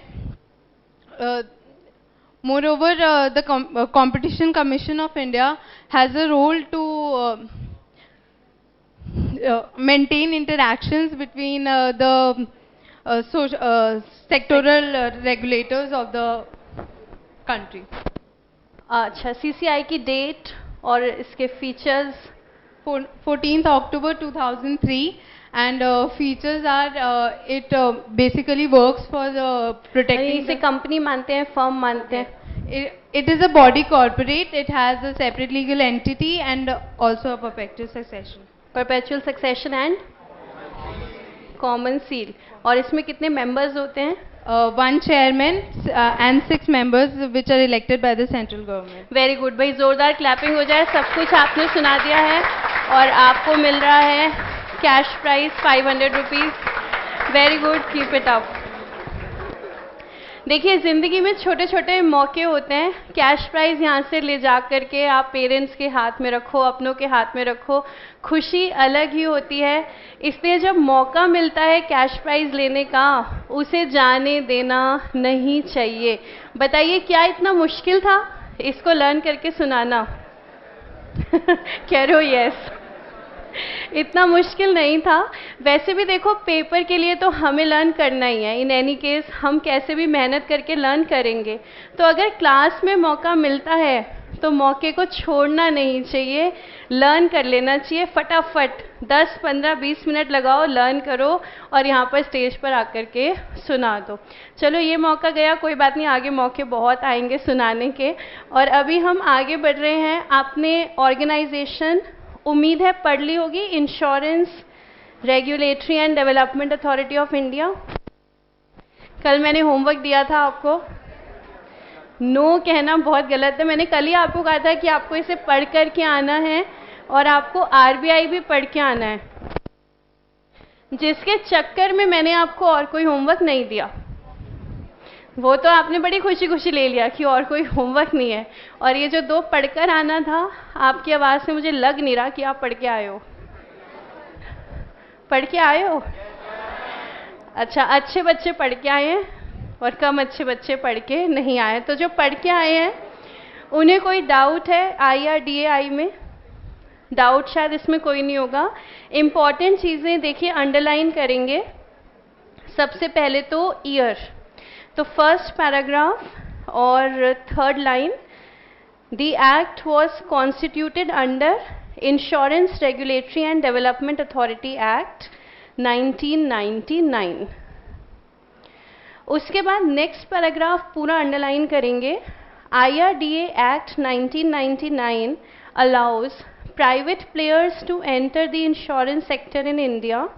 Moreover, the Competition Commission of India has a role to maintain interactions between the sectoral regulators of the country. अच्छा, CCI की date और इसके features? 14th October 2003, and features are it basically works for the protecting. इसे company मानते हैं, firm मानते हैं? It is a body corporate. It has a separate legal entity and also a perpetual succession. Perpetual succession and common seal. और इसमें कितने members होते हैं? 1 chairman and 6 members which are elected by the central government. Very good भाई, जोरदार clapping हो जाए। सब कुछ आपने सुना दिया है और आपको मिल रहा है cash prize 500 rupees. Very good, keep it up. देखिए, ज़िंदगी में छोटे छोटे मौके होते हैं। कैश प्राइज़ यहाँ से ले जा कर के आप पेरेंट्स के हाथ में रखो, अपनों के हाथ में रखो, खुशी अलग ही होती है। इसलिए जब मौका मिलता है कैश प्राइज़ लेने का, उसे जाने देना नहीं चाहिए। बताइए, क्या इतना मुश्किल था इसको लर्न करके सुनाना? कह रहे हो यस? इतना मुश्किल नहीं था। वैसे भी देखो, पेपर के लिए तो हमें लर्न करना ही है। इन एनी केस हम कैसे भी मेहनत करके लर्न करेंगे। तो अगर क्लास में मौका मिलता है तो मौके को छोड़ना नहीं चाहिए, लर्न कर लेना चाहिए। फटाफट 10, 15, 20 मिनट लगाओ, लर्न करो और यहाँ पर स्टेज पर आकर के सुना दो। चलो, ये मौका गया, कोई बात नहीं, आगे मौके बहुत आएंगे सुनाने के। और अभी हम आगे बढ़ रहे हैं। आपने ऑर्गेनाइजेशन उम्मीद है पढ़ ली होगी, insurance regulatory and development authority of India. कल मैंने होमवर्क दिया था आपको। नो कहना बहुत गलत है। मैंने कल ही आपको कहा था कि आपको इसे पढ़ कर के आना है और आपको RBI भी पढ़ के आना है, जिसके चक्कर में मैंने आपको और कोई होमवर्क नहीं दिया। वो तो आपने बड़ी खुशी खुशी ले लिया कि और कोई होमवर्क नहीं है। और ये जो 2 पढ़कर आना था, आपकी आवाज़ से मुझे लग नहीं रहा कि आप पढ़ के आए हो। पढ़ के आए हो? अच्छा, अच्छे बच्चे पढ़ के आए हैं और कम अच्छे बच्चे पढ़ के नहीं आए। तो जो पढ़ के आए हैं उन्हें कोई डाउट है IRDAI में? डाउट शायद इसमें कोई नहीं होगा। इम्पॉर्टेंट चीज़ें देखिए, अंडरलाइन करेंगे। सबसे पहले तो ईयर, तो फर्स्ट पैराग्राफ और 3rd line, the act was constituted under insurance regulatory and development authority act 1999। उसके बाद नेक्स्ट पैराग्राफ पूरा अंडरलाइन करेंगे। IRDA act 1999 allows private players to enter the insurance sector in India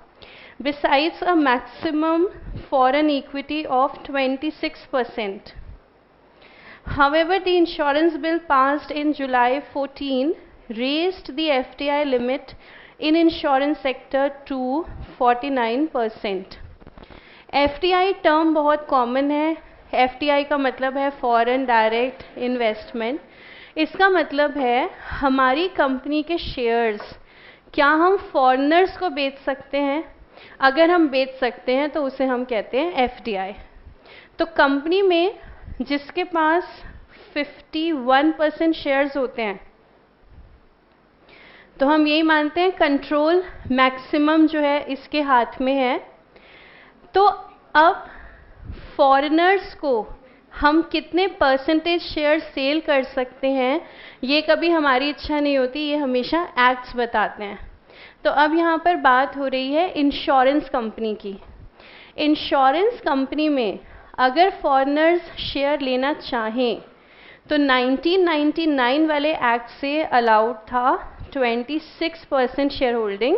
besides a maximum foreign equity of 26%. However, the insurance bill passed in July 14 raised the FDI limit in insurance sector to 49%. FDI term बहुत common है। FDI का मतलब है foreign direct investment. इसका मतलब है हमारी company के शेयर्स क्या हम फॉरेनर्स को बेच सकते हैं? अगर हम बेच सकते हैं तो उसे हम कहते हैं FDI। तो कंपनी में जिसके पास 51% शेयर्स होते हैं, तो हम यही मानते हैं कंट्रोल मैक्सिमम जो है इसके हाथ में है। तो अब फॉरेनर्स को हम कितने परसेंटेज शेयर सेल कर सकते हैं, ये कभी हमारी इच्छा नहीं होती, ये हमेशा एक्ट्स बताते हैं। तो अब यहाँ पर बात हो रही है इंश्योरेंस कंपनी की। इंश्योरेंस कंपनी में अगर फॉरेनर्स शेयर लेना चाहें तो 1999 वाले एक्ट से अलाउड था 26% शेयर होल्डिंग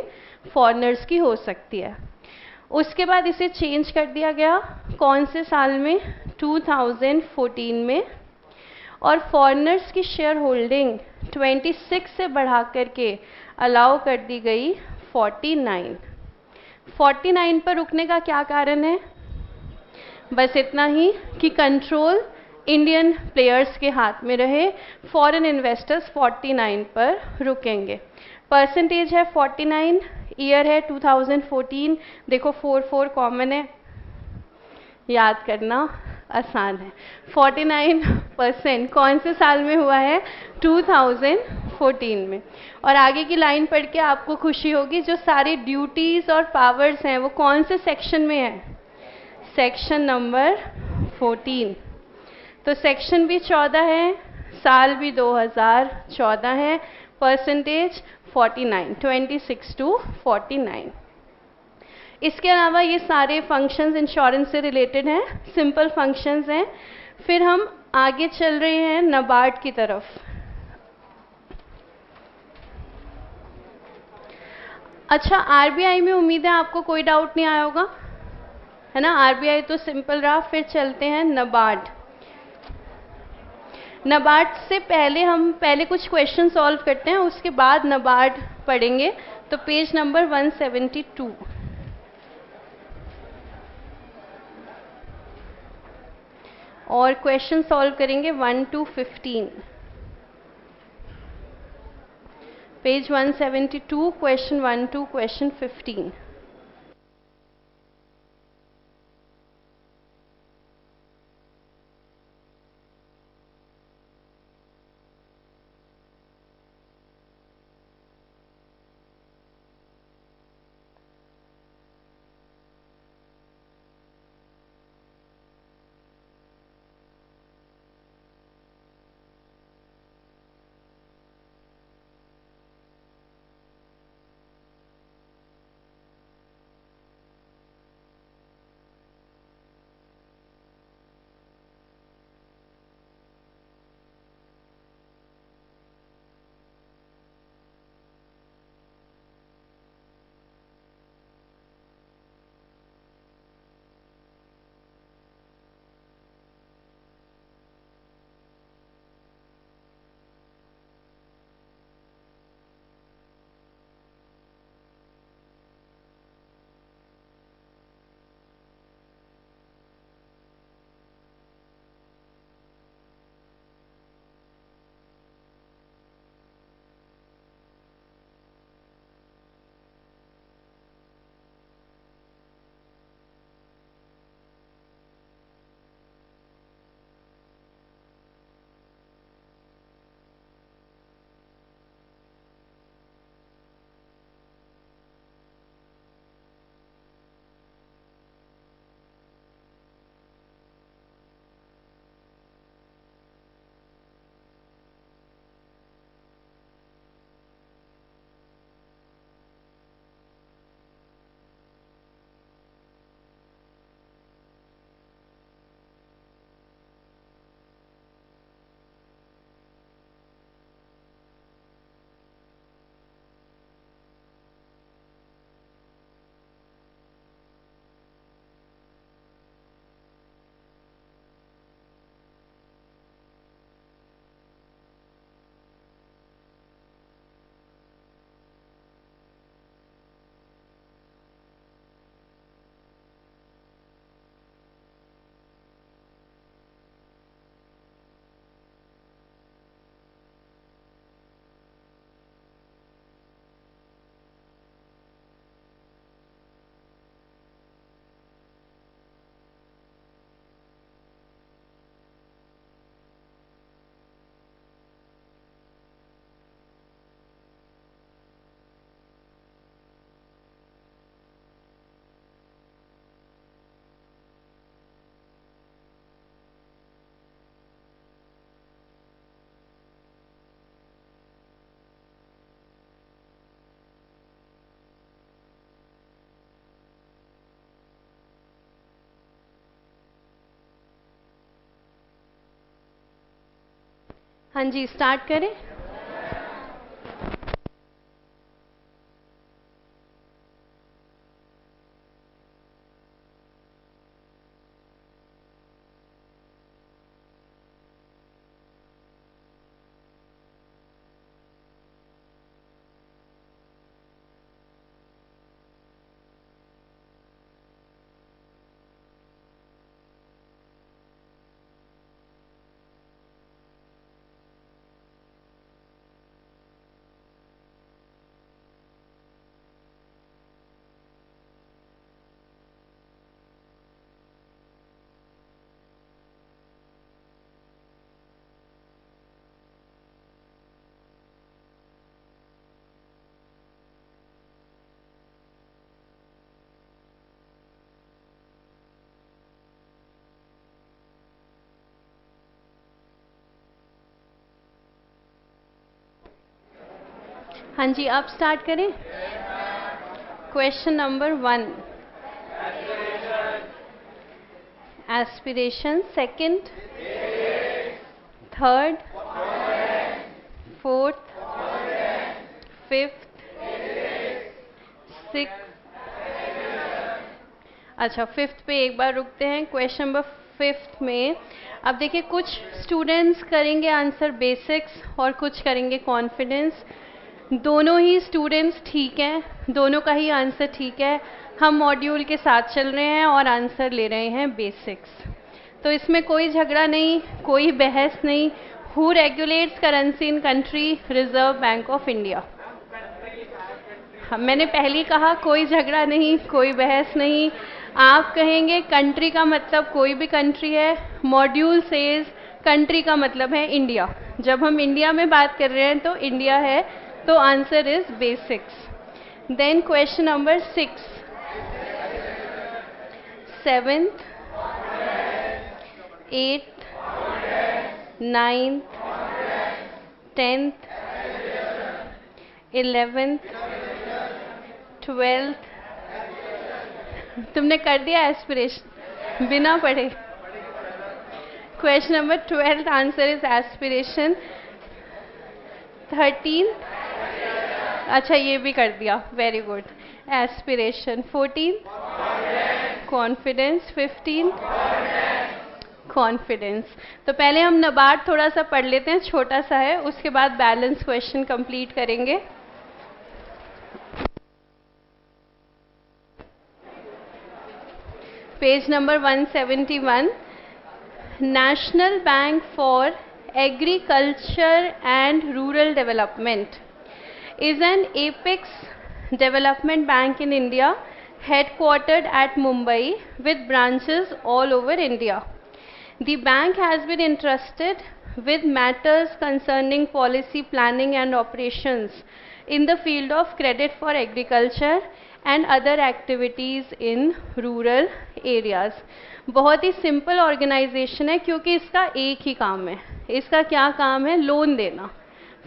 फॉरेनर्स की हो सकती है। उसके बाद इसे चेंज कर दिया गया, कौन से साल में? 2014 में। और फॉरेनर्स की शेयर होल्डिंग 26 से बढ़ा करके अलाउ कर दी गई 49। 49 पर रुकने का क्या कारण है? बस इतना ही कि कंट्रोल इंडियन प्लेयर्स के हाथ में रहे, फॉरेन इन्वेस्टर्स 49 पर रुकेंगे। परसेंटेज है 49, ईयर है 2014। देखो 44 कॉमन है, याद करना आसान है। 49% कौन से साल में हुआ है? 2014 में। और आगे की लाइन पढ़ के आपको खुशी होगी, जो सारी ड्यूटीज़ और पावर्स हैं वो कौन से सेक्शन में है? Section number 14। तो सेक्शन भी 14 है, साल भी 2014 है, परसेंटेज 49, 26 to 49। इसके अलावा ये सारे फंक्शंस इंश्योरेंस से रिलेटेड हैं, सिंपल फंक्शंस हैं। फिर हम आगे चल रहे हैं नाबार्ड की तरफ। अच्छा, आरबीआई में उम्मीद है आपको कोई डाउट नहीं आया होगा, है ना? आरबीआई तो सिंपल रहा। फिर चलते हैं नाबार्ड। नाबार्ड से पहले हम कुछ क्वेश्चन सॉल्व करते हैं, उसके बाद नाबार्ड पढ़ेंगे। तो पेज नंबर 172 और क्वेश्चन सॉल्व करेंगे 1 to 15। Page 172, question 1 to question 15। हाँ जी, स्टार्ट करें। हाँ जी, आप स्टार्ट करें. Question number 1. Aspiration. Second, third, fourth, fifth, six. अच्छा, फिफ्थ पे एक बार रुकते हैं. क्वेश्चन नंबर फिफ्थ में अब देखिए, कुछ स्टूडेंट्स करेंगे आंसर बेसिक्स और कुछ करेंगे कॉन्फिडेंस. दोनों ही स्टूडेंट्स ठीक हैं, दोनों का ही आंसर ठीक है. हम मॉड्यूल के साथ चल रहे हैं और आंसर ले रहे हैं बेसिक्स. तो इसमें कोई झगड़ा नहीं, कोई बहस नहीं. Who regulates currency in country? Reserve bank of India. मैंने पहले ही कहा कोई झगड़ा नहीं, कोई बहस नहीं. आप कहेंगे कंट्री का मतलब कोई भी कंट्री है. मॉड्यूल सेज कंट्री का मतलब है इंडिया. जब हम इंडिया में बात कर रहे हैं तो इंडिया है, तो answer is basics. Then question number 6. 7th, 8th, 9th, 10th, 11th, 12th. तुमने कर दिया एस्पिरेशन बिना पढ़े. Question number 12th answer is aspiration. 13th, अच्छा ये भी कर दिया, very good. Aspiration. 14th, confidence. 15th, confidence. तो पहले हम नबार्ड थोड़ा सा पढ़ लेते हैं, छोटा सा है, उसके बाद बैलेंस क्वेश्चन कंप्लीट करेंगे. Page number 171. National bank for agriculture and rural development is an apex development bank in India, headquartered at Mumbai with branches all over India. The bank has been entrusted with matters concerning policy planning and operations in the field of credit for agriculture and other activities in rural areas. बहुत ही simple organisation है क्योंकि इसका एक ही काम है. इसका क्या काम है? लोन देना,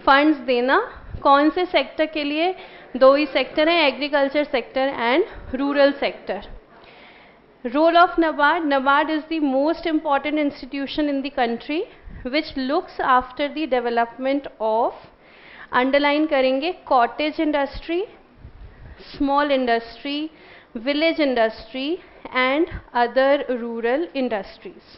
फंड्स देना. कौन से सेक्टर के लिए? दो ही सेक्टर हैं, agriculture sector and rural sector. Role of NABARD. NABARD is the most important institution in the country which looks after the development of, underline करेंगे, cottage industry, small industry, village industry and other rural industries.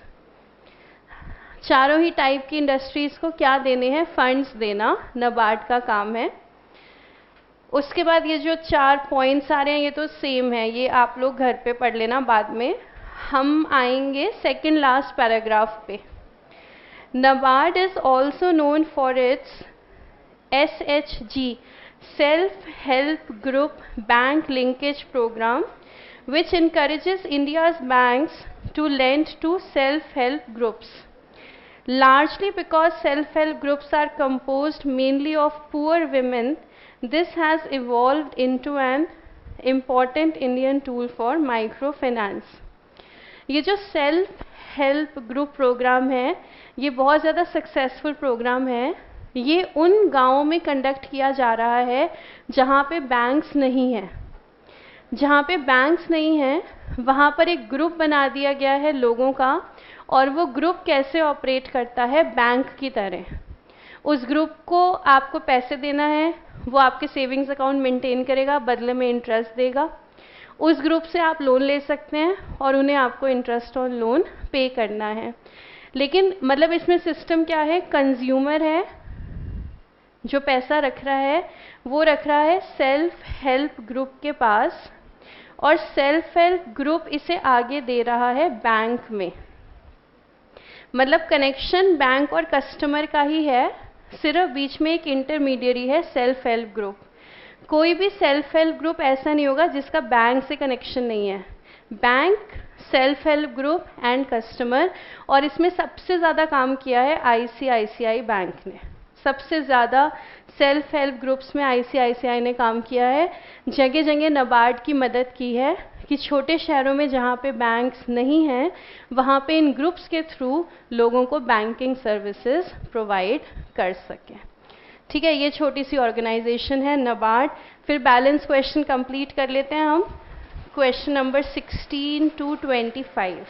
चारों ही type की industries को क्या देने हैं? Funds देना NABARD का काम है. उसके बाद ये जो 4 पॉइंट्स आ रहे हैं ये तो सेम है, ये आप लोग घर पे पढ़ लेना बाद में. हम आएंगे सेकंड लास्ट पैराग्राफ पे. NABARD is also known for its SHG, self help group bank linkage programme, which encourages India's banks to lend to self-help groups. Largely because self-help groups are composed mainly of poor women, this has evolved into an important Indian tool for microfinance. ये जो self help group programme है ये बहुत ज़्यादा successful programme है. ये उन गाँवों में कंडक्ट किया जा रहा है जहाँ पे बैंक्स नहीं हैं. जहाँ पे बैंक्स नहीं हैं वहाँ पर एक ग्रुप बना दिया गया है लोगों का, और वो ग्रुप कैसे ऑपरेट करता है? बैंक की तरह. उस ग्रुप को आपको पैसे देना है, वो आपके सेविंग्स अकाउंट मेंटेन करेगा, बदले में इंटरेस्ट देगा. उस ग्रुप से आप लोन ले सकते हैं और उन्हें आपको इंटरेस्ट और लोन पे करना है. लेकिन मतलब इसमें सिस्टम क्या है? कंज्यूमर है जो पैसा रख रहा है, वो रख रहा है सेल्फ हेल्प ग्रुप के पास, और सेल्फ हेल्प ग्रुप इसे आगे दे रहा है बैंक में. मतलब कनेक्शन बैंक और कस्टमर का ही है, सिर्फ बीच में एक इंटरमीडियरी है सेल्फ हेल्प ग्रुप. कोई भी सेल्फ हेल्प ग्रुप ऐसा नहीं होगा जिसका बैंक से कनेक्शन नहीं है. Bank, self help group and customer. और इसमें सबसे ज़्यादा काम किया है ICICI बैंक ने. सबसे ज़्यादा सेल्फ हेल्प ग्रुप्स में ICICI ने काम किया है. जगह जगह NABARD की मदद की है कि छोटे शहरों में जहाँ पे बैंक्स नहीं हैं वहाँ पे इन ग्रुप्स के थ्रू लोगों को बैंकिंग सर्विसेज प्रोवाइड कर सकें. ठीक है, ये छोटी सी ऑर्गेनाइजेशन है नाबार्ड। फिर बैलेंस क्वेश्चन कंप्लीट कर लेते हैं हम। Question number 16 to 25।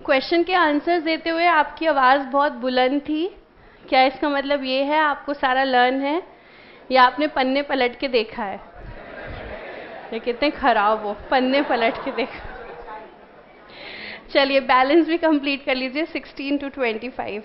क्वेश्चन के आंसर्स देते हुए आपकी आवाज़ बहुत बुलंद थी, क्या इसका मतलब ये है आपको सारा लर्न है, या आपने पन्ने पलट के देखा है? ये कितने खराब हो, पन्ने पलट के देखा। चलिए बैलेंस भी कंप्लीट कर लीजिए 16 to 25।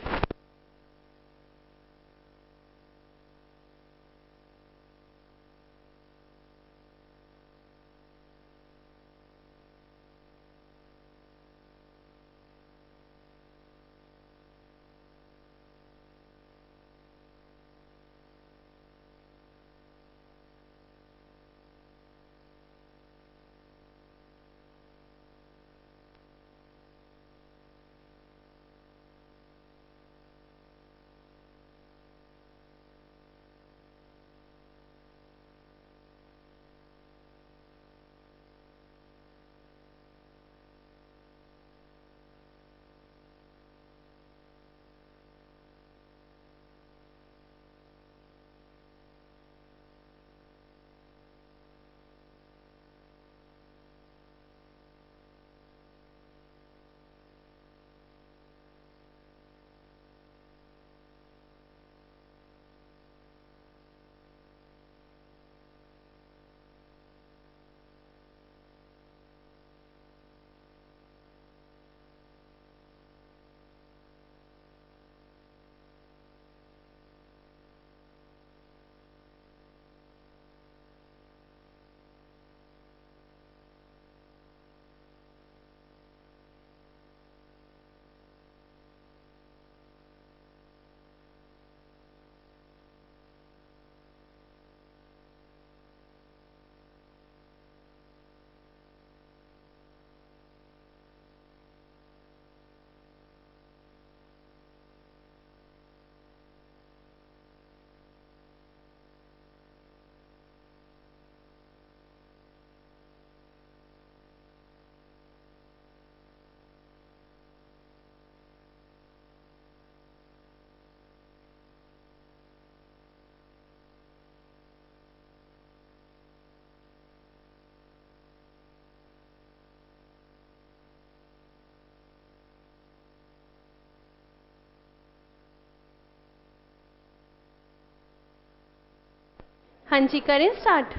हाँ जी, करें start.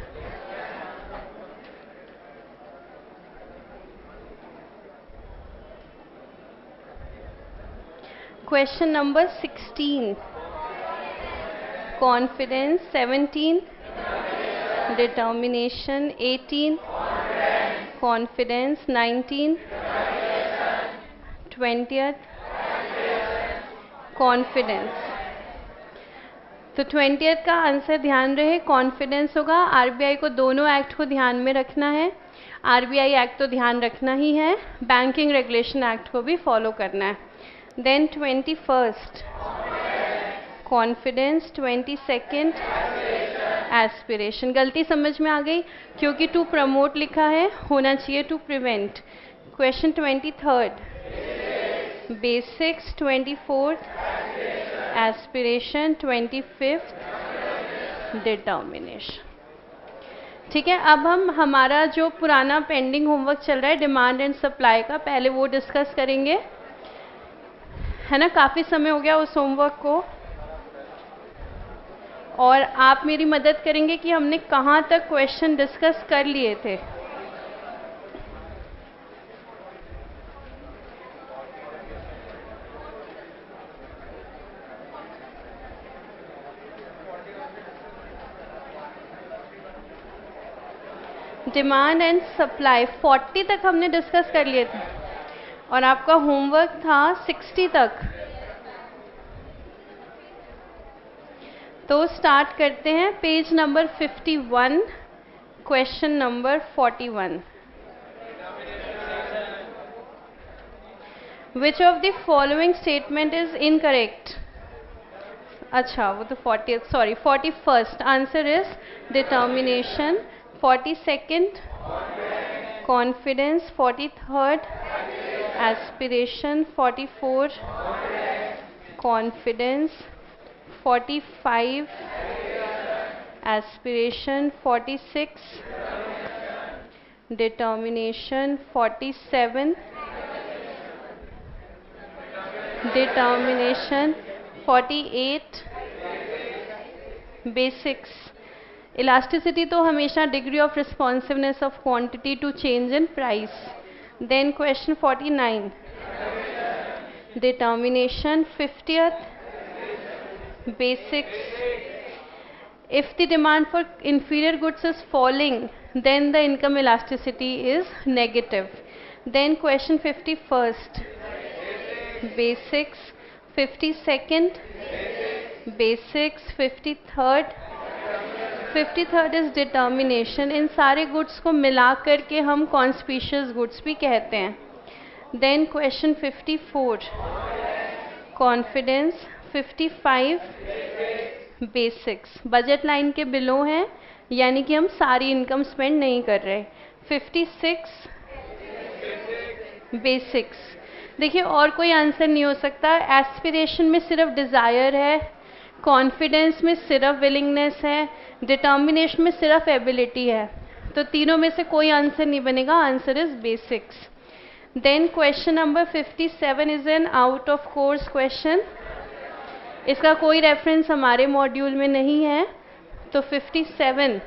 Question number 16, confidence 17, determination 18, confidence 19, 20th confidence. तो 20th का आंसर ध्यान रहे कॉन्फिडेंस होगा। आरबीआई को दोनों एक्ट को ध्यान में रखना है। आरबीआई एक्ट तो ध्यान रखना ही है, बैंकिंग रेगुलेशन एक्ट को भी फॉलो करना है। Then 21st confidence, 22nd aspiration. गलती समझ में आ गई क्योंकि टू प्रमोट लिखा है, होना चाहिए to prevent. Question 23rd basics, 24th aspiration, 25th determination. ठीक है, अब हम हमारा जो पुराना पेंडिंग होमवर्क चल रहा है डिमांड एंड सप्लाई का, पहले वो डिस्कस करेंगे, है ना। काफ़ी समय हो गया उस होमवर्क को, और आप मेरी मदद करेंगे कि हमने कहाँ तक क्वेश्चन डिस्कस कर लिए थे। डिमांड एंड सप्लाई 40 तक हमने डिस्कस कर लिए थे, और आपका होमवर्क था 60 तक। तो स्टार्ट करते हैं page number 51, question number 41। Which of the following statement is incorrect? अच्छा, वो तो 40th, sorry 41st answer is determination, 42nd confidence, 43rd aspiration 44, confidence 45, aspiration 46, determination 47, determination 48, basics. Elasticity तो हमेशा degree of responsiveness of quantity to change in price. Then question 49, determination 50th, basics. If the demand for inferior goods is falling, then the income elasticity is negative. Then question 51st, basics. 52nd, basics. 53rd is determination. इन सारे goods को मिला करके हम conspicuous goods भी कहते हैं. Then question 54, confidence. 55, basics. Budget line के below हैं, यानी कि हम सारी इनकम स्पेंड नहीं कर रहे। 56, बेसिक्स। देखिए और कोई आंसर नहीं हो सकता। एस्पिरेशन में सिर्फ डिज़ायर है, कॉन्फिडेंस में सिर्फ विलिंगनेस है, डिटर्मिनेशन में सिर्फ एबिलिटी है, तो तीनों में से कोई आंसर नहीं बनेगा। Answer is basics. Then question number 57 is an out of course question. इसका कोई रेफरेंस हमारे मॉड्यूल में नहीं है, तो 57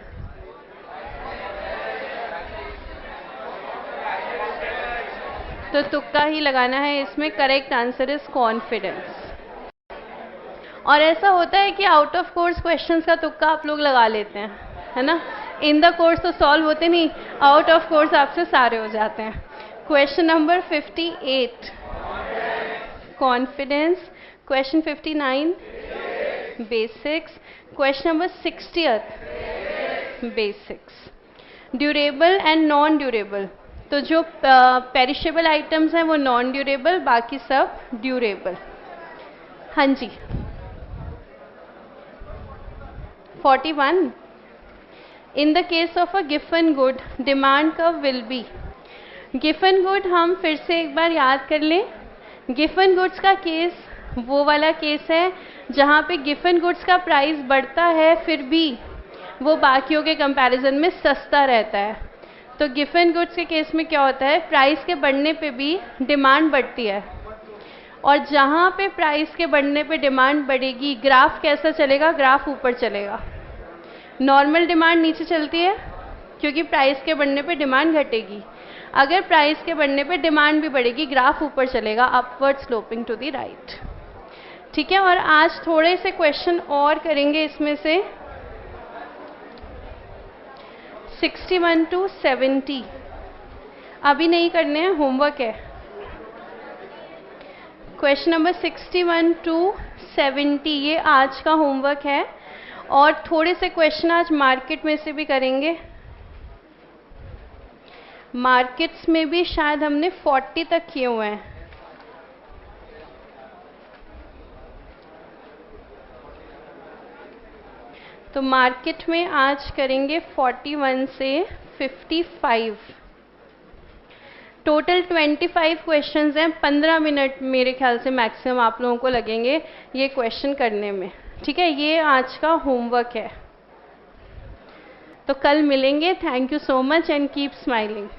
तो तुक्का ही लगाना है इसमें। Correct answer is confidence. और ऐसा होता है कि आउट ऑफ कोर्स क्वेश्चंस का तुक्का आप लोग लगा लेते हैं, है ना। इन द कोर्स तो सॉल्व होते नहीं, आउट ऑफ कोर्स आपसे सारे हो जाते हैं। Question number 58, confidence. Question 59, basics. Question number 60th, basics. Durable and non durable, तो जो पेरिशेबल आइटम्स हैं वो नॉन ड्यूरेबल, बाकी सब ड्यूरेबल। हाँ जी। 41, in the case of a given good demand curve will be. Given good हम फिर से एक बार याद कर लें। गिवन गुड्स का केस वो वाला केस है जहाँ पे गिवन गुड्स का प्राइस बढ़ता है फिर भी वो बाकियों के कंपैरिजन में सस्ता रहता है। तो गिवन गुड्स के केस में क्या होता है, प्राइस के बढ़ने पे भी डिमांड बढ़ती है, और जहाँ पे प्राइस के बढ़ने पे डिमांड बढ़ेगी ग्राफ कैसा चलेगा, ग्राफ ऊपर चलेगा। नॉर्मल डिमांड नीचे चलती है क्योंकि प्राइस के बढ़ने पे डिमांड घटेगी। अगर प्राइस के बढ़ने पे डिमांड भी बढ़ेगी, ग्राफ ऊपर चलेगा, upward sloping to the right. ठीक है। और आज थोड़े से क्वेश्चन और करेंगे इसमें से 61 to 70। अभी नहीं करने हैं, होमवर्क है। क्वेश्चन नंबर 61 to 70 ये आज का होमवर्क है, और थोड़े से क्वेश्चन आज मार्केट में से भी करेंगे। मार्केट्स में भी शायद हमने 40 तक किए हुए हैं। तो मार्केट में आज करेंगे 41 से 55। टोटल 25 क्वेश्चंस हैं। 15 मिनट मेरे ख्याल से मैक्सिमम आप लोगों को लगेंगे ये क्वेश्चन करने में। ठीक है, ये आज का होमवर्क है। तो कल मिलेंगे। Thank you so much and keep smiling.